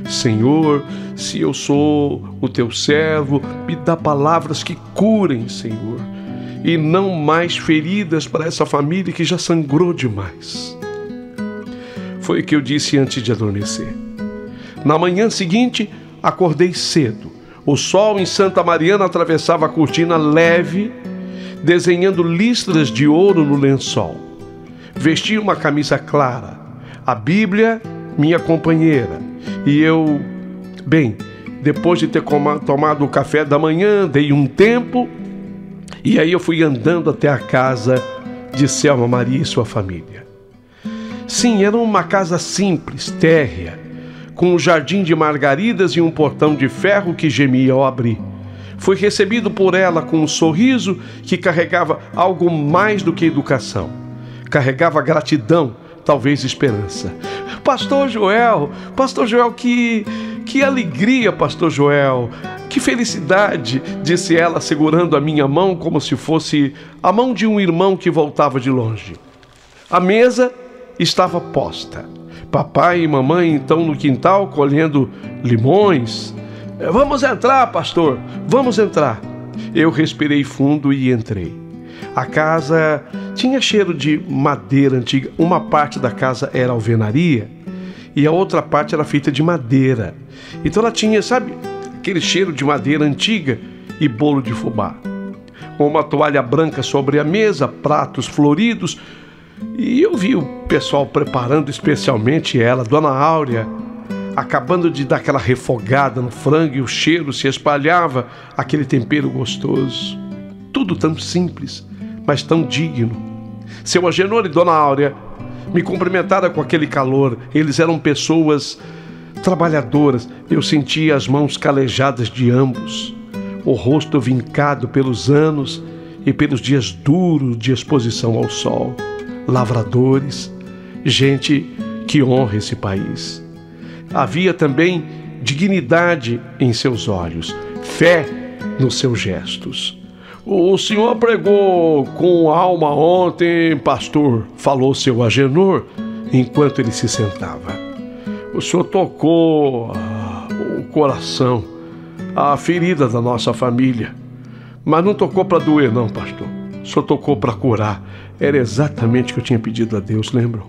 Senhor, se eu sou o teu servo, me dá palavras que curem, Senhor, e não mais feridas para essa família que já sangrou demais. Foi o que eu disse antes de adormecer. Na manhã seguinte, acordei cedo. O sol em Santa Mariana atravessava a cortina leve, desenhando listras de ouro no lençol. Vesti uma camisa clara, a Bíblia, minha companheira, e eu, depois de ter tomado o café da manhã, dei um tempo, e aí eu fui andando até a casa de Selma Maria e sua família. Sim, era uma casa simples, térrea, com um jardim de margaridas e um portão de ferro que gemia ao abrir. Fui recebido por ela com um sorriso que carregava algo mais do que educação. Carregava gratidão, talvez esperança. Pastor Joel, que alegria, Pastor Joel, que felicidade, disse ela segurando a minha mão como se fosse a mão de um irmão que voltava de longe. A mesa estava posta. Papai e mamãe então no quintal colhendo limões. Vamos entrar, pastor, vamos entrar. Eu respirei fundo e entrei. A casa tinha cheiro de madeira antiga. Uma parte da casa era alvenaria e a outra parte era feita de madeira. Então ela tinha, sabe, aquele cheiro de madeira antiga e bolo de fubá. Uma toalha branca sobre a mesa, pratos floridos. E eu vi o pessoal preparando, especialmente ela, Dona Áurea, acabando de dar aquela refogada no frango e o cheiro se espalhava, aquele tempero gostoso. Tudo tão simples, mas tão digno. Seu Agenor e Dona Áurea me cumprimentaram com aquele calor. Eles eram pessoas trabalhadoras. Eu sentia as mãos calejadas de ambos, o rosto vincado pelos anos e pelos dias duros de exposição ao sol. Lavradores, gente que honra esse país. Havia também dignidade em seus olhos, fé nos seus gestos. O senhor pregou com alma ontem, pastor, falou seu Agenor, enquanto ele se sentava. O senhor tocou o coração, a ferida da nossa família, mas não tocou para doer não, pastor. O senhor tocou para curar. Era exatamente o que eu tinha pedido a Deus, lembram?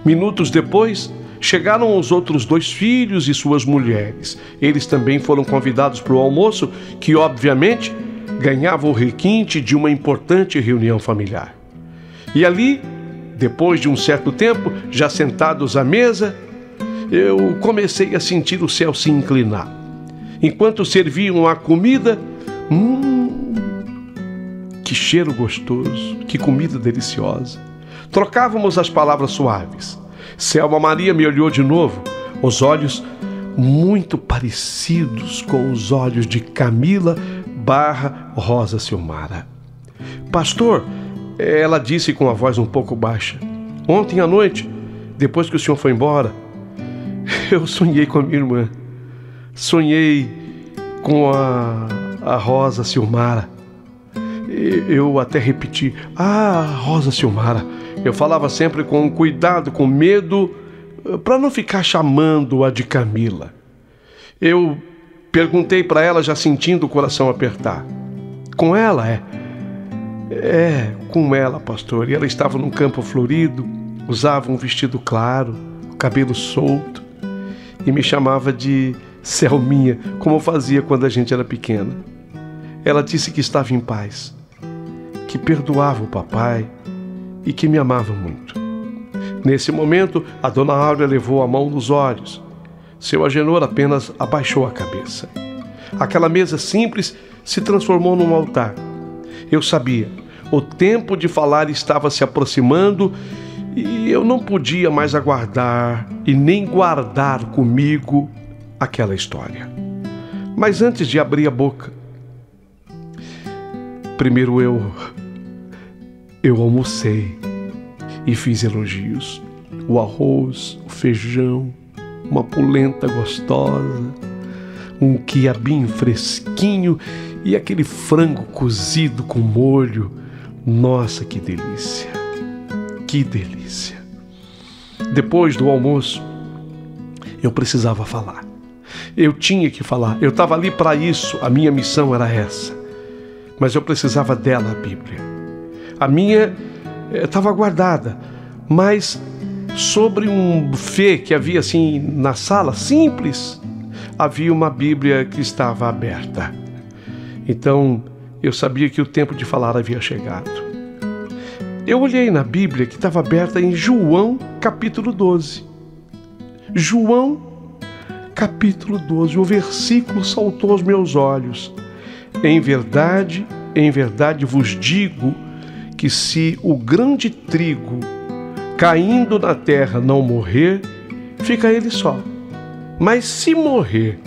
Minutos depois, chegaram os outros 2 filhos e suas mulheres. Eles também foram convidados para o almoço, que obviamente ganhava o requinte de uma importante reunião familiar. E ali, depois de um certo tempo, já sentados à mesa, eu comecei a sentir o céu se inclinar. Enquanto serviam a comida, que cheiro gostoso, que comida deliciosa. Trocávamos as palavras suaves. Selma Maria me olhou de novo, os olhos muito parecidos com os olhos de Camila Rosa Silmara. Pastor, ela disse com a voz um pouco baixa, ontem à noite, depois que o senhor foi embora, eu sonhei com a minha irmã. Sonhei com a Rosa Silmara. Eu até repeti, Rosa Silmara. Eu falava sempre com cuidado, com medo, para não ficar chamando-a de Camila. Eu perguntei para ela, já sentindo o coração apertar. Com ela, com ela, pastor. E ela estava num campo florido, usava um vestido claro, o cabelo solto, e me chamava de Selminha, como fazia quando a gente era pequena. Ela disse que estava em paz, que perdoava o papai, e que me amava muito. Nesse momento, a dona Áurea levou a mão nos olhos. Seu Agenor apenas abaixou a cabeça. Aquela mesa simples se transformou num altar. Eu sabia, o tempo de falar estava se aproximando e eu não podia mais aguardar e nem guardar comigo aquela história. Mas antes de abrir a boca, primeiro eu almocei e fiz elogios. O arroz, o feijão, uma polenta gostosa, um quiabinho fresquinho e aquele frango cozido com molho. Nossa, que delícia! Que delícia! Depois do almoço, eu precisava falar. Eu tinha que falar. Eu estava ali para isso. A minha missão era essa. Mas eu precisava dela, a Bíblia. A minha estava guardada, mas sobre um buffet que havia assim na sala, simples, havia uma Bíblia que estava aberta. Então, eu sabia que o tempo de falar havia chegado. Eu olhei na Bíblia que estava aberta em João, capítulo 12. João, capítulo 12. O versículo saltou aos meus olhos. Em verdade vos digo que se o grão de trigo caindo na terra não morrer, fica ele só. Mas se morrer,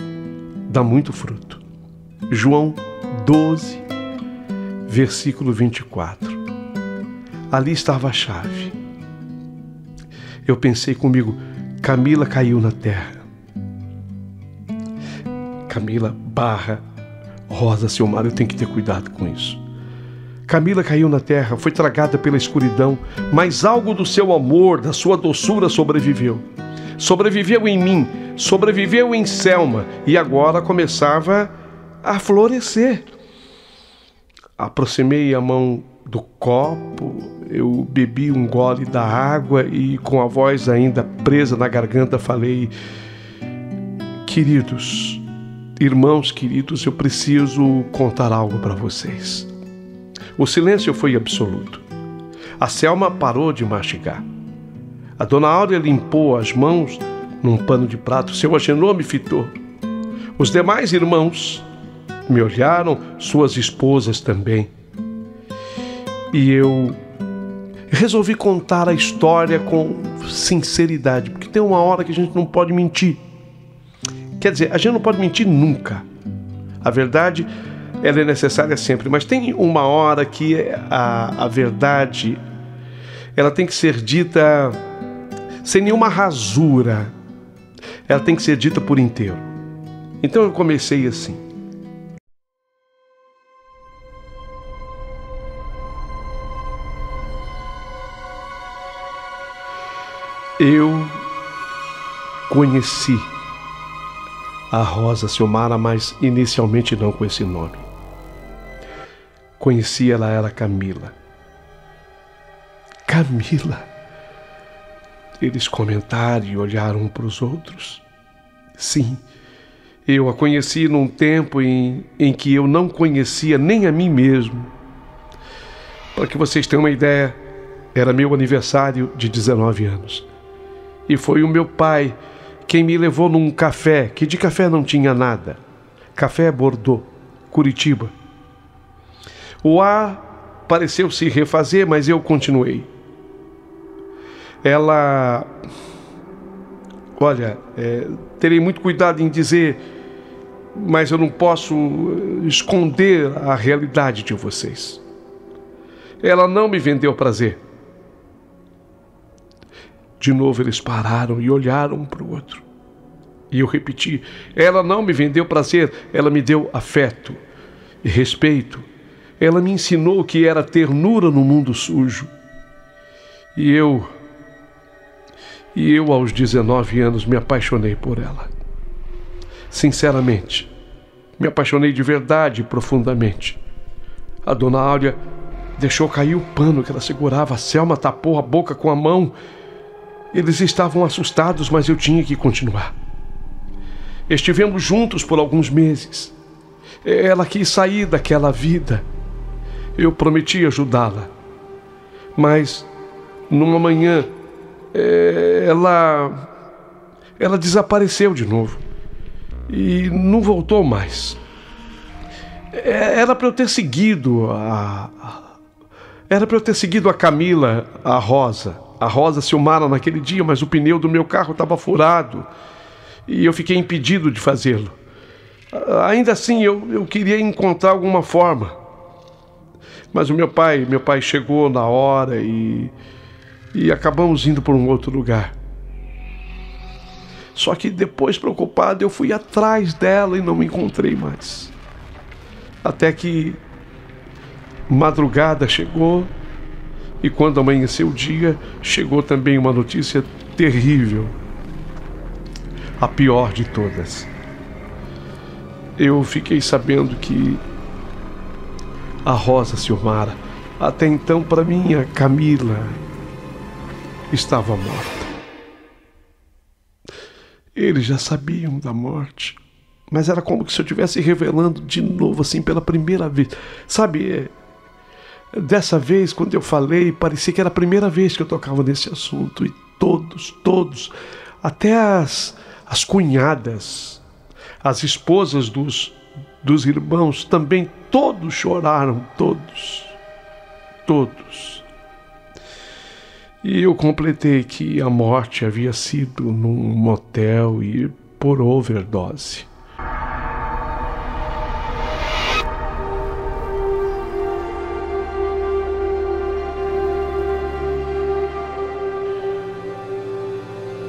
dá muito fruto. João 12, versículo 24. Ali estava a chave. Eu pensei comigo, Camila caiu na terra. Camila / Rosa Silmar, eu tenho que ter cuidado com isso. Camila caiu na terra, foi tragada pela escuridão, mas algo do seu amor, da sua doçura sobreviveu. Sobreviveu em mim, sobreviveu em Selma e agora começava a florescer. Aproximei a mão do copo, eu bebi um gole da água e com a voz ainda presa na garganta falei: queridos, irmãos queridos, eu preciso contar algo para vocês. O silêncio foi absoluto. A Selma parou de mastigar. A dona Áurea limpou as mãos num pano de prato. Seu Agenor me fitou. Os demais irmãos me olharam, suas esposas também. E eu resolvi contar a história com sinceridade, porque tem uma hora que a gente não pode mentir. Quer dizer, a gente não pode mentir nunca. A verdade, ela é necessária sempre, mas tem uma hora que a verdade, ela tem que ser dita sem nenhuma rasura. Ela tem que ser dita por inteiro. Então eu comecei assim. Eu conheci a Rosa Silmara, mas inicialmente não com esse nome. Conheci ela, era Camila. Camila? Eles comentaram e olharam um para os outros. Sim, eu a conheci num tempo em que eu não conhecia nem a mim mesmo. Para que vocês tenham uma ideia, era meu aniversário de 19 anos. E foi o meu pai quem me levou num café, que de café não tinha nada. Café Bordeaux, Curitiba. O ar pareceu se refazer, mas eu continuei. Ela... Olha, terei muito cuidado em dizer, mas eu não posso esconder a realidade de vocês. Ela não me vendeu prazer. De novo eles pararam e olharam um para o outro. E eu repeti, ela não me vendeu prazer, ela me deu afeto e respeito. Ela me ensinou o que era ternura no mundo sujo. E eu aos 19 anos me apaixonei por ela. Sinceramente, me apaixonei de verdade e profundamente. A dona Áurea deixou cair o pano que ela segurava, a Selma tapou a boca com a mão. Eles estavam assustados, mas eu tinha que continuar. Estivemos juntos por alguns meses. Ela quis sair daquela vida. Eu prometi ajudá-la. Mas numa manhã, ela desapareceu de novo e não voltou mais. Era para eu ter seguido a Camila, a Rosa Silmara naquele dia, mas o pneu do meu carro estava furado e eu fiquei impedido de fazê-lo. Ainda assim, eu queria encontrar alguma forma, mas o meu pai chegou na hora e acabamos indo por um outro lugar. Só que depois, preocupado, eu fui atrás dela e não me encontrei mais. Até que madrugada chegou e quando amanheceu o dia, chegou também uma notícia terrível. A pior de todas. Eu fiquei sabendo que a Rosa Silmara, até então para mim a Camila, estava morta. Eles já sabiam da morte, mas era como se eu estivesse revelando de novo, assim, pela primeira vez. Sabe, dessa vez, quando eu falei, parecia que era a primeira vez que eu tocava nesse assunto. E todos, até as cunhadas, as esposas dos irmãos, também todos choraram, todos. E eu completei que a morte havia sido num motel e por overdose.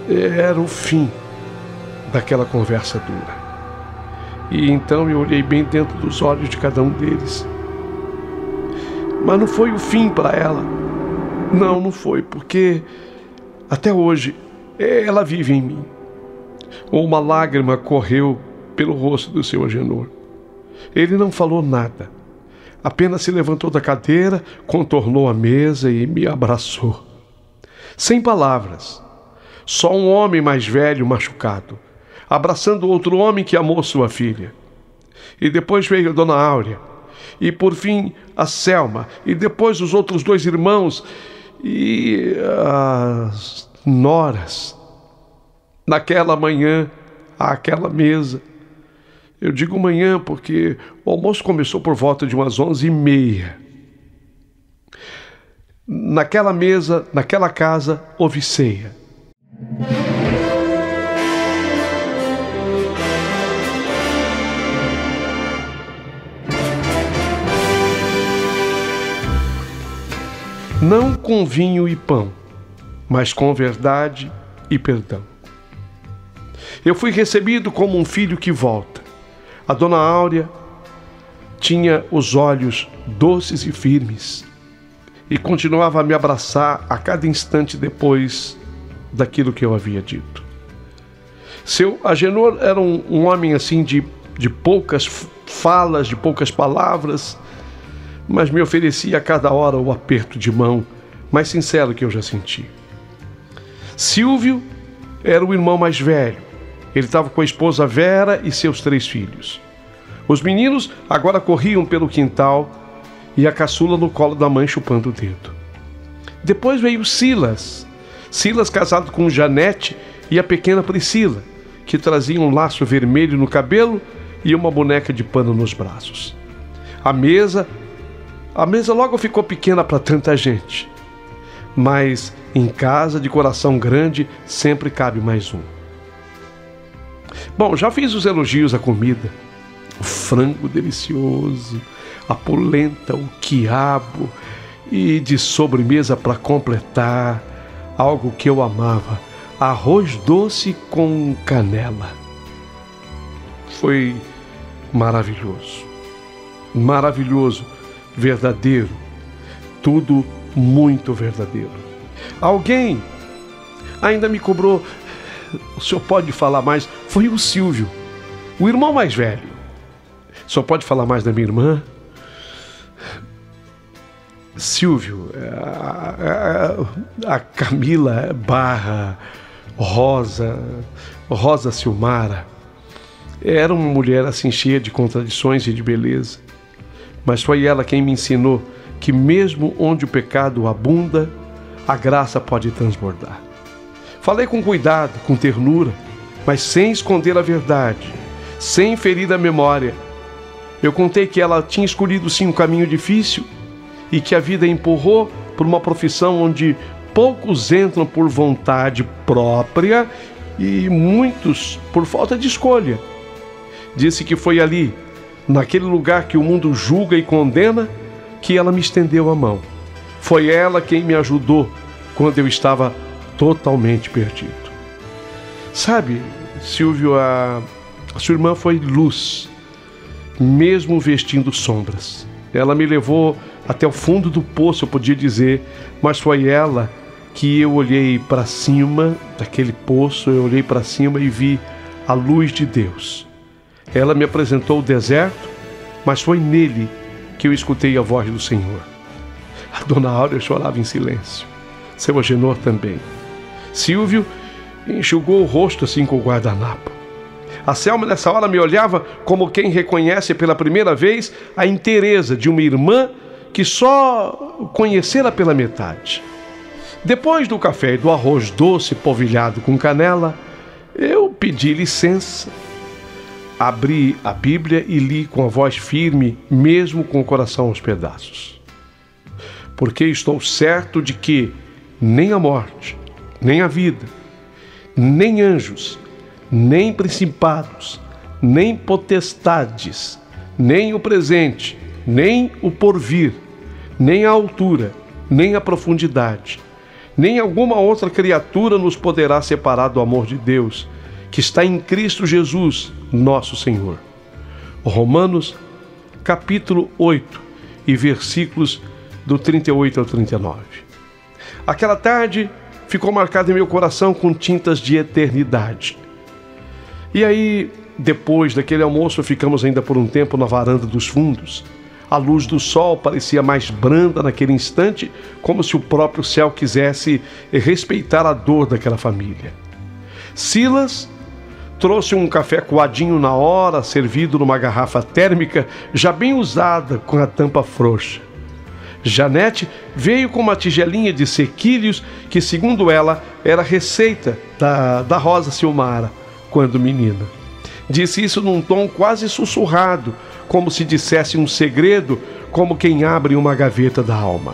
Era o fim daquela conversa dura. E então eu olhei bem dentro dos olhos de cada um deles. Mas não foi o fim para ela. Não foi, porque até hoje ela vive em mim. Uma lágrima correu pelo rosto do seu Agenor. Ele não falou nada. Apenas se levantou da cadeira, contornou a mesa e me abraçou. Sem palavras. Só um homem mais velho machucado, abraçando outro homem que amou sua filha. E depois veio a Dona Áurea. E por fim a Selma. E depois os outros 2 irmãos. E as noras. Naquela manhã, àquela mesa. Eu digo manhã porque o almoço começou por volta de umas 11h30. Naquela mesa, naquela casa, houve ceia. Não com vinho e pão, mas com verdade e perdão. Eu fui recebido como um filho que volta. A Dona Áurea tinha os olhos doces e firmes e continuava a me abraçar a cada instante depois daquilo que eu havia dito. Seu Agenor era um homem assim de poucas falas, de poucas palavras, mas me oferecia a cada hora o aperto de mão mais sincero que eu já senti. Silvio era o irmão mais velho. Ele estava com a esposa Vera e seus 3 filhos. Os meninos agora corriam pelo quintal e a caçula no colo da mãe chupando o dedo. Depois veio Silas casado com Janete e a pequena Priscila, que trazia um laço vermelho no cabelo e uma boneca de pano nos braços. A mesa logo ficou pequena para tanta gente, mas em casa de coração grande sempre cabe mais um. Bom, já fiz os elogios à comida, o frango delicioso, a polenta, o quiabo e de sobremesa para completar, algo que eu amava, arroz doce com canela. Foi maravilhoso, verdadeiro, tudo muito verdadeiro. Alguém ainda me cobrou, o senhor pode falar mais? Foi o Silvio, o irmão mais velho. O senhor pode falar mais da minha irmã? Silvio, a Camila barra Rosa Silmara, era uma mulher assim cheia de contradições e de beleza, mas foi ela quem me ensinou que mesmo onde o pecado abunda, a graça pode transbordar. Falei com cuidado, com ternura, mas sem esconder a verdade, sem ferir a memória. Eu contei que ela tinha escolhido sim um caminho difícil e que a vida a empurrou por uma profissão onde poucos entram por vontade própria e muitos por falta de escolha. Disse que foi ali, naquele lugar que o mundo julga e condena, que ela me estendeu a mão. Foi ela quem me ajudou quando eu estava totalmente perdido. Sabe, Silvio, a sua irmã foi luz, mesmo vestindo sombras. Ela me levou até o fundo do poço, eu podia dizer, mas foi ela que eu olhei para cima daquele poço, eu olhei para cima e vi a luz de Deus. Ela me apresentou o deserto, mas foi nele que eu escutei a voz do Senhor. A dona Áurea chorava em silêncio. Seu Agenor também. Silvio enxugou o rosto assim com o guardanapo. A Selma nessa hora me olhava como quem reconhece pela primeira vez a inteireza de uma irmã que só conhecera pela metade. Depois do café e do arroz doce polvilhado com canela, eu pedi licença. Abri a Bíblia e li com a voz firme, mesmo com o coração aos pedaços. Porque estou certo de que nem a morte, nem a vida, nem anjos, nem principados, nem potestades, nem o presente, nem o porvir, nem a altura, nem a profundidade, nem alguma outra criatura nos poderá separar do amor de Deus, que está em Cristo Jesus, nosso Senhor. Romanos, capítulo 8, e versículos do 38 ao 39. Aquela tarde ficou marcada em meu coração com tintas de eternidade. E aí, depois daquele almoço, ficamos ainda por um tempo na varanda dos fundos. A luz do sol parecia mais branda naquele instante, como se o próprio céu quisesse respeitar a dor daquela família. Silas trouxe um café coadinho na hora, servido numa garrafa térmica, já bem usada, com a tampa frouxa. Janete veio com uma tigelinha de sequilhos que, segundo ela, era receita da Rosa Silmara, quando menina. Disse isso num tom quase sussurrado, como se dissesse um segredo, como quem abre uma gaveta da alma.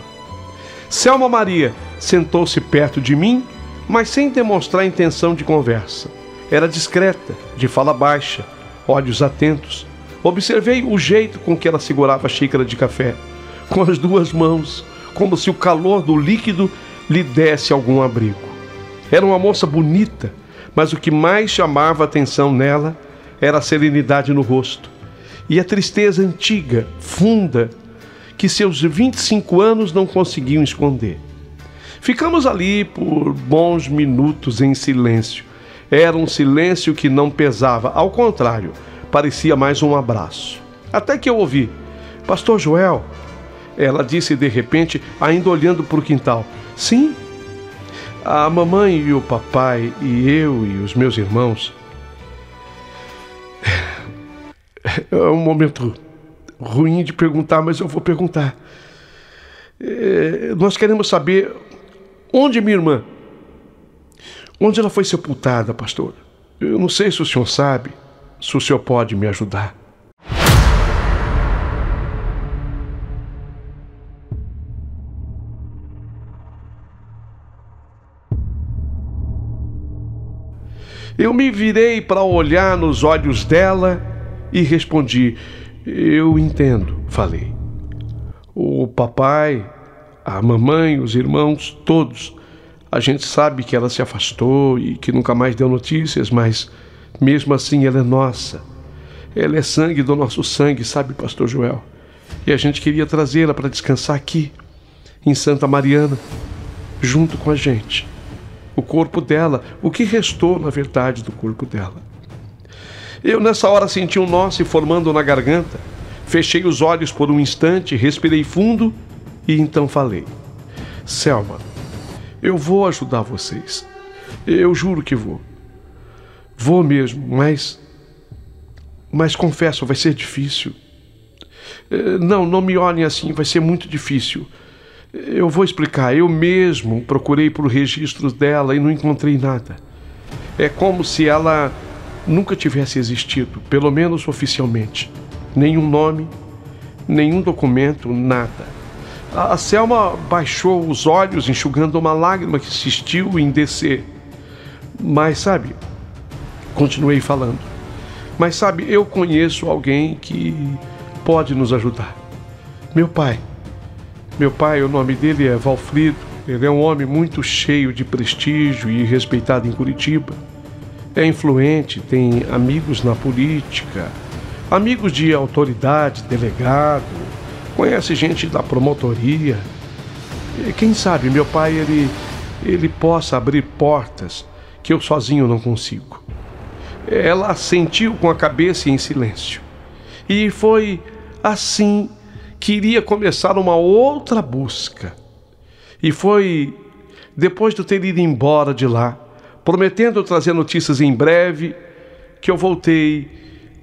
Selma Maria sentou-se perto de mim, mas sem demonstrar intenção de conversa. Era discreta, de fala baixa, olhos atentos. Observei o jeito com que ela segurava a xícara de café, com as duas mãos, como se o calor do líquido lhe desse algum abrigo. Era uma moça bonita, mas o que mais chamava a atenção nela era a serenidade no rosto e a tristeza antiga, funda, que seus 25 anos não conseguiam esconder. Ficamos ali por bons minutos em silêncio. Era um silêncio que não pesava, ao contrário, parecia mais um abraço. Até que eu ouvi: "Pastor Joel", ela disse de repente, ainda olhando para o quintal. "Sim, a mamãe e o papai e eu e os meus irmãos." É um momento ruim de perguntar, mas eu vou perguntar. Nós queremos saber onde é minha irmã. Onde ela foi sepultada, pastor? Eu não sei se o senhor sabe, se o senhor pode me ajudar. Eu me virei para olhar nos olhos dela e respondi: "Eu entendo", falei. "O papai, a mamãe, os irmãos, todos. A gente sabe que ela se afastou e que nunca mais deu notícias, mas mesmo assim ela é nossa. Ela é sangue do nosso sangue, sabe, pastor Joel? E a gente queria trazê-la para descansar aqui, em Santa Mariana, junto com a gente. O corpo dela, o que restou, na verdade, do corpo dela." Eu, nessa hora, senti um nó se formando na garganta. Fechei os olhos por um instante, respirei fundo e então falei: "Selma, eu vou ajudar vocês. Eu juro que vou. Vou mesmo, mas confesso, vai ser difícil. Não me olhem assim, vai ser muito difícil. Eu vou explicar. Eu mesmo procurei por registros dela e não encontrei nada. É como se ela nunca tivesse existido, pelo menos oficialmente. Nenhum nome, nenhum documento, nada. A Selma baixou os olhos, enxugando uma lágrima que insistiu em descer. Mas sabe, continuei falando. Mas sabe, eu conheço alguém que pode nos ajudar. Meu pai, o nome dele é Valfrido. Ele é um homem muito cheio de prestígio e respeitado em Curitiba. É influente, tem amigos na política, amigos de autoridade, delegado, conhece gente da promotoria. E quem sabe meu pai, ele possa abrir portas que eu sozinho não consigo. Ela assentiu com a cabeça em silêncio. E foi assim que iria começar uma outra busca. E foi depois de eu ter ido embora de lá, prometendo trazer notícias em breve, que eu voltei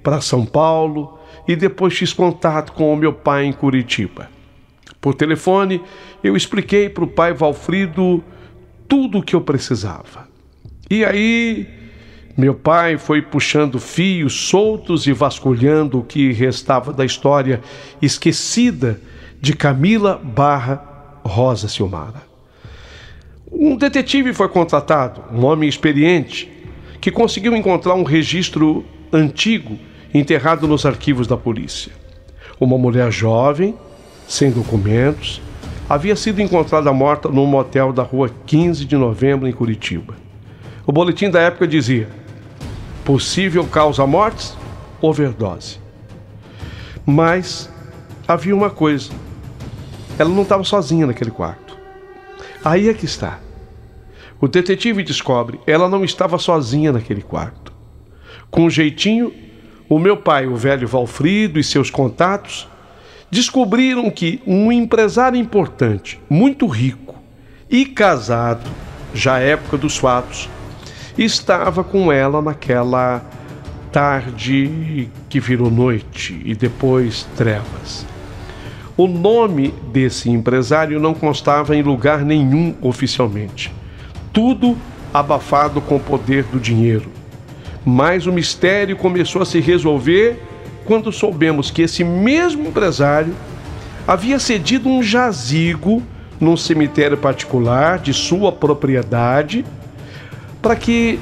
para São Paulo e depois fiz contato com o meu pai em Curitiba. Por telefone, eu expliquei para o pai Valfrido tudo o que eu precisava. E aí, meu pai foi puxando fios soltos e vasculhando o que restava da história esquecida de Camila / Rosa Silmara. Um detetive foi contratado, um homem experiente, que conseguiu encontrar um registro antigo enterrado nos arquivos da polícia. Uma mulher jovem, sem documentos, havia sido encontrada morta num motel da rua 15 de novembro, em Curitiba. O boletim da época dizia: possível causa-mortes, overdose. Mas havia uma coisa: ela não estava sozinha naquele quarto. Aí é que está. O detetive descobre, ela não estava sozinha naquele quarto. Com um jeitinho, o meu pai, o velho Valfrido, e seus contatos descobriram que um empresário importante, muito rico e casado, já à época dos fatos, estava com ela naquela tarde que virou noite e depois trevas. O nome desse empresário não constava em lugar nenhum oficialmente. Tudo abafado com o poder do dinheiro. Mas o mistério começou a se resolver quando soubemos que esse mesmo empresário havia cedido um jazigo num cemitério particular de sua propriedade para que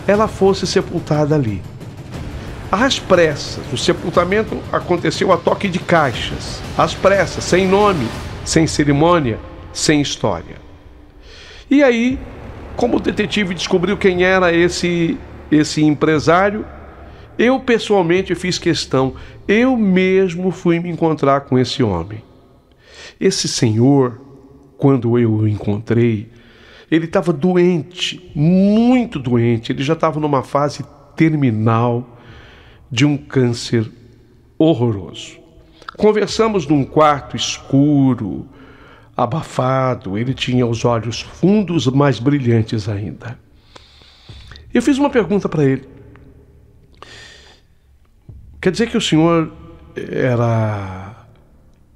ela fosse sepultada ali. Às pressas, o sepultamento aconteceu a toque de caixas, às pressas, sem nome, sem cerimônia, sem história. E aí, como o detetive descobriu quem era esse empresário, eu pessoalmente fiz questão, eu mesmo fui me encontrar com esse homem. Esse senhor, quando eu o encontrei, ele estava doente, muito doente, ele já estava numa fase terminal de um câncer horroroso. Conversamos num quarto escuro, abafado, ele tinha os olhos fundos, mais brilhantes ainda. Eu fiz uma pergunta para ele. Quer dizer que o senhor era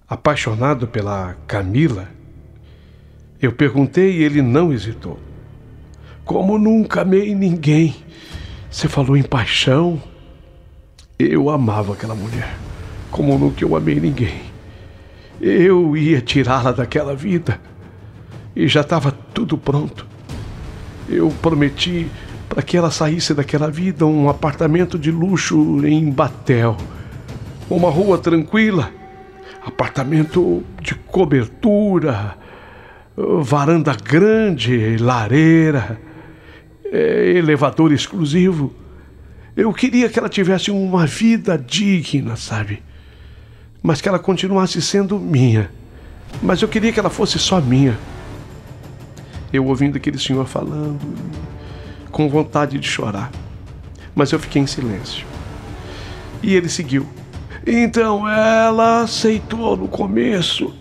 apaixonado pela Camila? Eu perguntei e ele não hesitou. Como nunca amei ninguém. Você falou em paixão? Eu amava aquela mulher, como nunca eu amei ninguém. Eu ia tirá-la daquela vida e já estava tudo pronto. Eu prometi para que ela saísse daquela vida um apartamento de luxo em Batel, uma rua tranquila, apartamento de cobertura, varanda grande, lareira, elevador exclusivo. Eu queria que ela tivesse uma vida digna, sabe? Mas que ela continuasse sendo minha. Mas eu queria que ela fosse só minha. Eu ouvindo aquele senhor falando, com vontade de chorar. Mas eu fiquei em silêncio. E ele seguiu. Então ela aceitou no começo.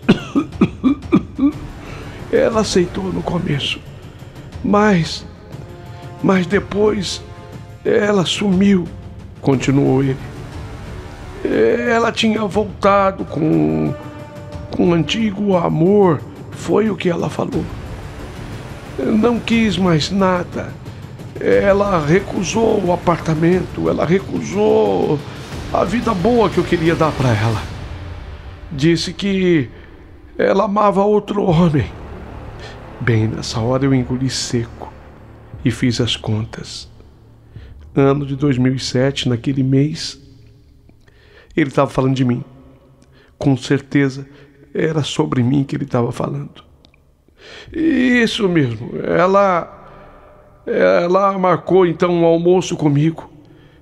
Ela aceitou no começo. Mas depois ela sumiu, continuou ele. Ela tinha voltado com com antigo amor, foi o que ela falou. Não quis mais nada. Ela recusou o apartamento, ela recusou a vida boa que eu queria dar para ela. Disse que ela amava outro homem. Bem, nessa hora eu engoli seco e fiz as contas. Ano de 2007, naquele mês, ele estava falando de mim. Com certeza era sobre mim que ele estava falando. Isso mesmo, ela marcou então um almoço comigo.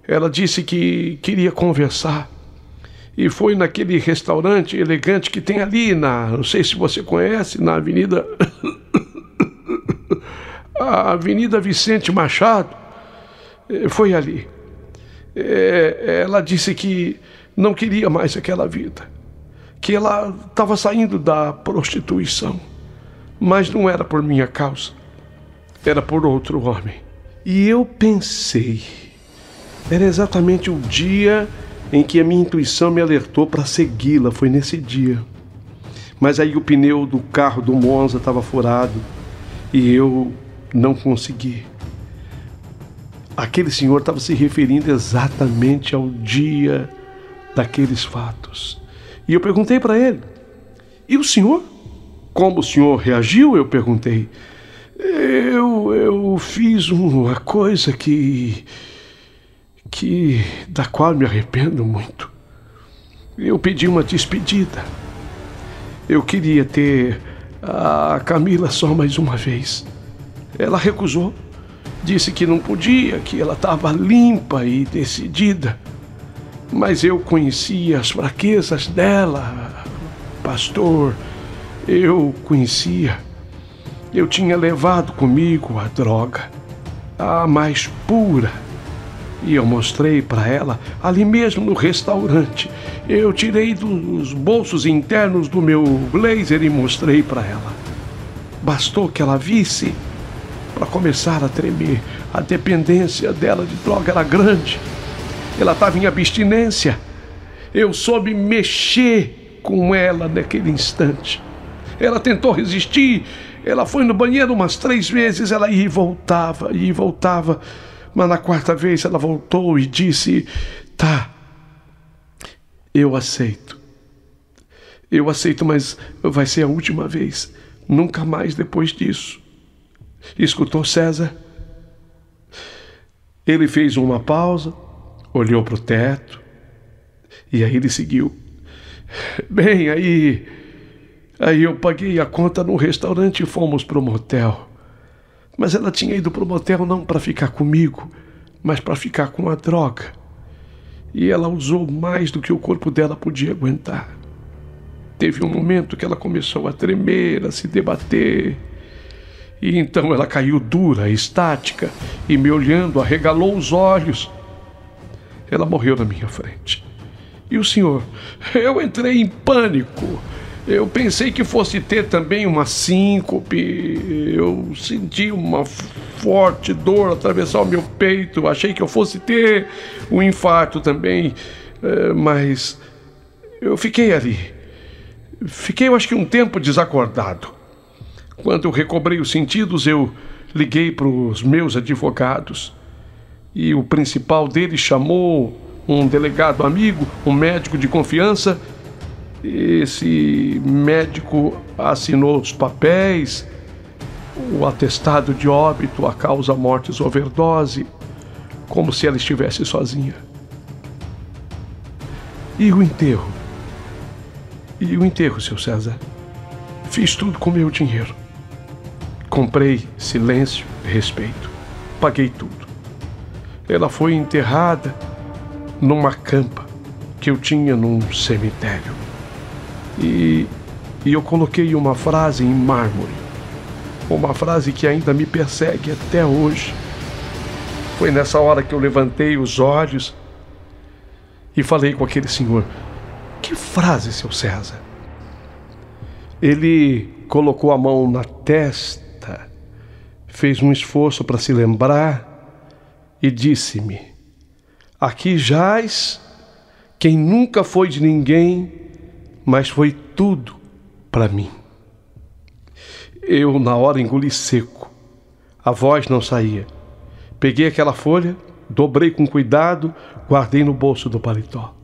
Ela disse que queria conversar. E foi naquele restaurante elegante que tem ali não sei se você conhece, na Avenida... a Avenida Vicente Machado. Foi ali. Ela disse que não queria mais aquela vida. Que ela estava saindo da prostituição. Mas não era por minha causa. Era por outro homem. E eu pensei... Era exatamente o dia em que a minha intuição me alertou para segui-la. Foi nesse dia. Mas aí o pneu do carro do Monza estava furado. E eu não consegui. Aquele senhor estava se referindo exatamente ao dia daqueles fatos. E eu perguntei para ele: e o senhor? Como o senhor reagiu? Eu perguntei. Eu fiz uma coisa da qual me arrependo muito. Eu pedi uma despedida. Eu queria ter a Camila só mais uma vez. Ela recusou. Disse que não podia, que ela estava limpa e decidida. Mas eu conhecia as fraquezas dela, pastor. Eu conhecia. Eu tinha levado comigo a droga, a mais pura. E eu mostrei para ela, ali mesmo no restaurante. Eu tirei dos bolsos internos do meu blazer e mostrei para ela. Bastou que ela visse para começar a tremer. A dependência dela de droga era grande. Ela estava em abstinência. Eu soube mexer com ela naquele instante. Ela tentou resistir. Ela foi no banheiro umas 3 vezes. Ela ia e voltava. Mas na 4ª vez ela voltou e disse: tá, eu aceito. Eu aceito, mas vai ser a última vez. Nunca mais depois disso. Escutou, César? Ele fez uma pausa, olhou para o teto e aí ele seguiu. Bem, aí eu paguei a conta no restaurante e fomos para o motel. Mas ela tinha ido para o motel não para ficar comigo, mas para ficar com a droga. E ela usou mais do que o corpo dela podia aguentar. Teve um momento que ela começou a tremer, a se debater. E então ela caiu dura, estática, e me olhando, arregalou os olhos. Ela morreu na minha frente. E o senhor? Eu entrei em pânico. Eu pensei que fosse ter também uma síncope. Eu senti uma forte dor atravessar o meu peito. Achei que eu fosse ter um infarto também. Mas eu fiquei ali. Fiquei, eu acho que um tempo desacordado. Quando eu recobrei os sentidos, eu liguei para os meus advogados. E o principal deles chamou um delegado amigo, um médico de confiança. Esse médico assinou os papéis, o atestado de óbito, a causa mortis overdose, como se ela estivesse sozinha. E o enterro? Seu César? Fiz tudo com meu dinheiro. Comprei silêncio e respeito. Paguei tudo. Ela foi enterrada numa campa que eu tinha num cemitério. E eu coloquei uma frase em mármore. Uma frase que ainda me persegue até hoje. Foi nessa hora que eu levantei os olhos e falei com aquele senhor: que frase, seu César? Ele colocou a mão na testa, fez um esforço para se lembrar e disse-me: aqui jaz quem nunca foi de ninguém, mas foi tudo para mim. Eu, na hora, engoli seco. A voz não saía. Peguei aquela folha, dobrei com cuidado, guardei no bolso do paletó.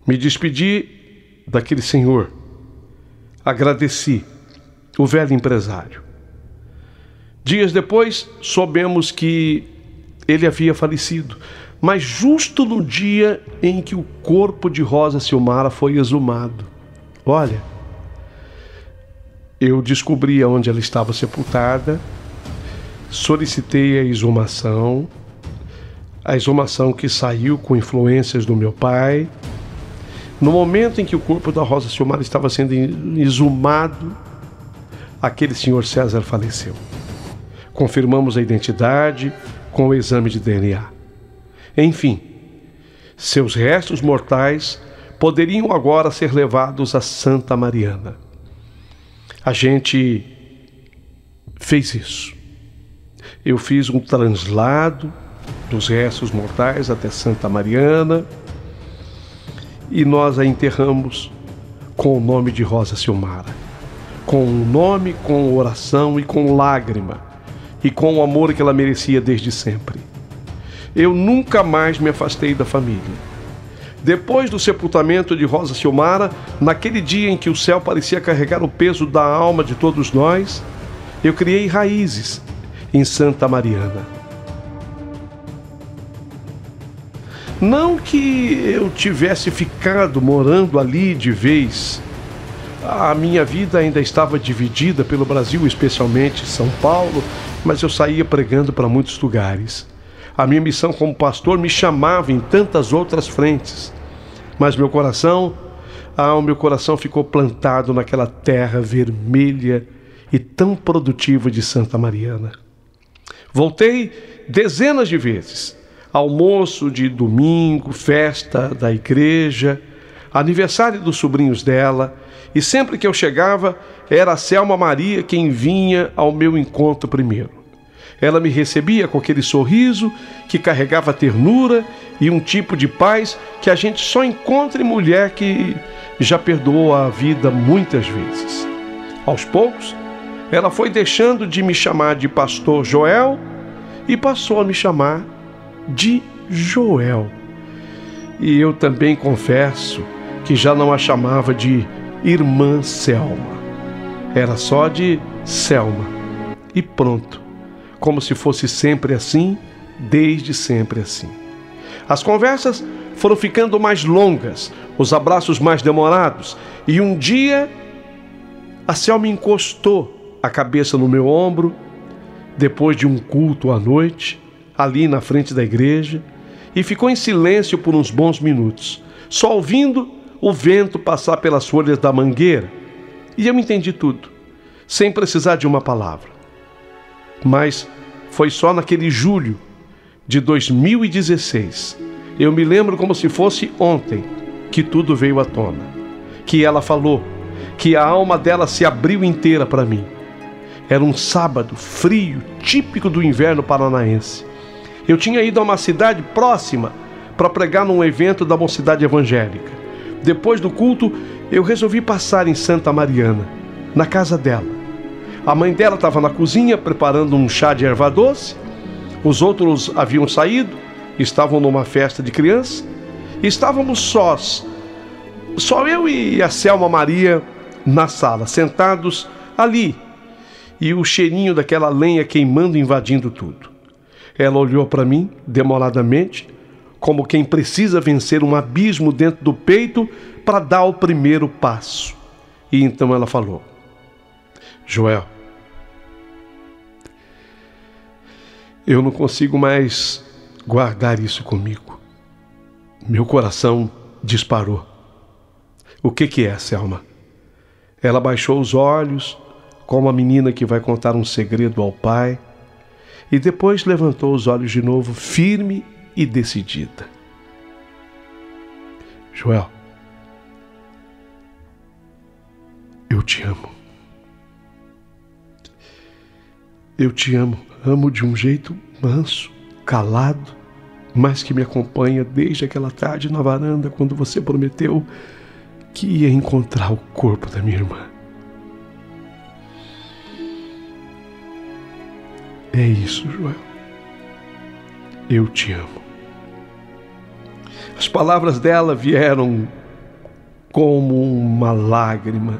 Me despedi daquele senhor. Agradeci o velho empresário. Dias depois, soubemos que ele havia falecido, mas justo no dia em que o corpo de Rosa Silmara foi exumado. Olha, eu descobri onde ela estava sepultada, solicitei a exumação que saiu com influências do meu pai. No momento em que o corpo da Rosa Silmara estava sendo exumado, aquele senhor César faleceu. Confirmamos a identidade com o exame de DNA. Enfim, seus restos mortais poderiam agora ser levados a Santa Mariana. A gente fez isso. Eu fiz um translado dos restos mortais até Santa Mariana e nós a enterramos com o nome de Rosa Silmara. Com o nome, com oração e com lágrima e com o amor que ela merecia desde sempre. Eu nunca mais me afastei da família. Depois do sepultamento de Rosa Silmara, naquele dia em que o céu parecia carregar o peso da alma de todos nós, eu criei raízes em Santa Mariana. Não que eu tivesse ficado morando ali de vez. A minha vida ainda estava dividida pelo Brasil, especialmente São Paulo, mas eu saía pregando para muitos lugares. A minha missão como pastor me chamava em tantas outras frentes, mas meu coração ficou plantado naquela terra vermelha e tão produtiva de Santa Mariana. Voltei dezenas de vezes, almoço de domingo, festa da igreja, aniversário dos sobrinhos dela, e sempre que eu chegava, era a Selma Maria quem vinha ao meu encontro primeiro. Ela me recebia com aquele sorriso que carregava ternura e um tipo de paz que a gente só encontra em mulher que já perdoou a vida muitas vezes. Aos poucos, ela foi deixando de me chamar de Pastor Joel e passou a me chamar de Joel. E eu também confesso que já não a chamava de Irmã Selma. Era só de Selma. E pronto. Como se fosse sempre assim, desde sempre assim. As conversas foram ficando mais longas, os abraços mais demorados, e um dia a Selma encostou a cabeça no meu ombro, depois de um culto à noite, ali na frente da igreja, e ficou em silêncio por uns bons minutos, só ouvindo o vento passar pelas folhas da mangueira. E eu entendi tudo, sem precisar de uma palavra. Mas foi só naquele julho de 2016, eu me lembro como se fosse ontem, que tudo veio à tona. Que ela falou, que a alma dela se abriu inteira para mim. Era um sábado frio, típico do inverno paranaense. Eu tinha ido a uma cidade próxima para pregar num evento da Mocidade Evangélica. Depois do culto, eu resolvi passar em Santa Mariana, na casa dela. A mãe dela estava na cozinha preparando um chá de erva doce. Os outros haviam saído, estavam numa festa de criança. Estávamos sós, só eu e a Selma Maria na sala, sentados ali. E o cheirinho daquela lenha queimando, invadindo tudo. Ela olhou para mim, demoradamente, como quem precisa vencer um abismo dentro do peito para dar o primeiro passo. E então ela falou: Joel, eu não consigo mais guardar isso comigo. Meu coração disparou. O que é, Selma? Ela baixou os olhos, como a menina que vai contar um segredo ao pai, e depois levantou os olhos de novo, firme e decidida. Joel, eu te amo. Eu te amo. Amo de um jeito manso, calado, mas que me acompanha desde aquela tarde na varanda, quando você prometeu que ia encontrar o corpo da minha irmã. É isso, Joel. Eu te amo. As palavras dela vieram como uma lágrima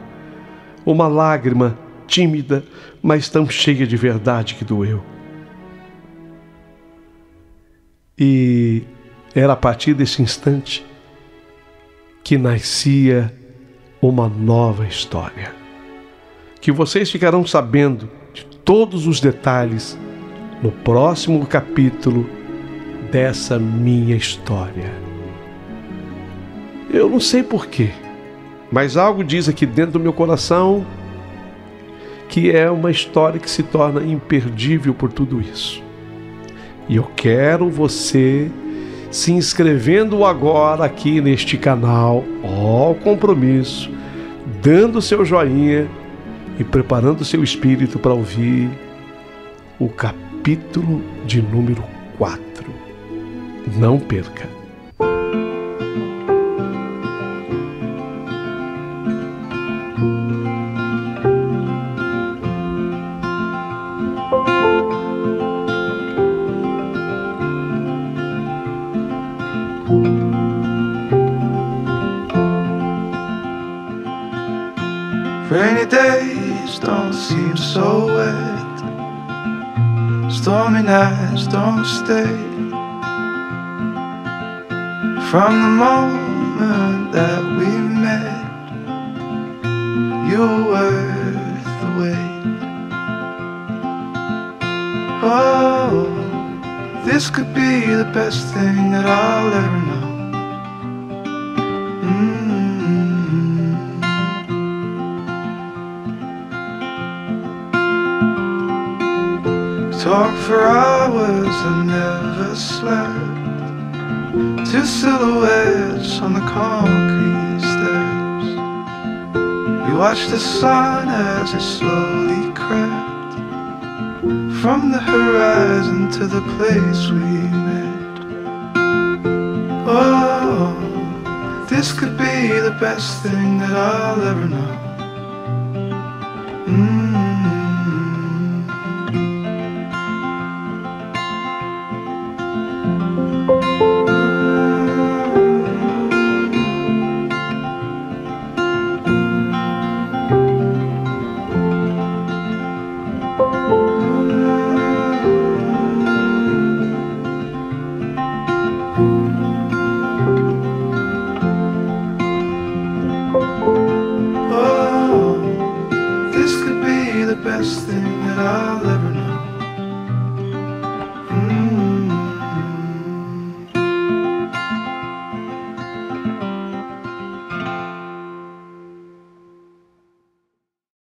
tímida, mas tão cheia de verdade que doeu. E era a partir desse instante que nascia uma nova história, que vocês ficarão sabendo de todos os detalhes no próximo capítulo dessa minha história. Eu não sei porquê, mas algo diz aqui dentro do meu coração que é uma história que se torna imperdível por tudo isso. E eu quero você se inscrevendo agora aqui neste canal, ó, compromisso, dando o seu joinha e preparando o seu espírito para ouvir o capítulo de número 4. Não perca! Rainy days don't seem so wet, stormy nights don't stay. From the moment that we met, you were worth the wait. Oh, this could be the best thing that I'll ever know. Talk for hours and never slept. Two silhouettes on the concrete steps. We watched the sun as it slowly crept from the horizon to the place we met. Oh, this could be the best thing that I'll ever know. This could be the best thing that I'll ever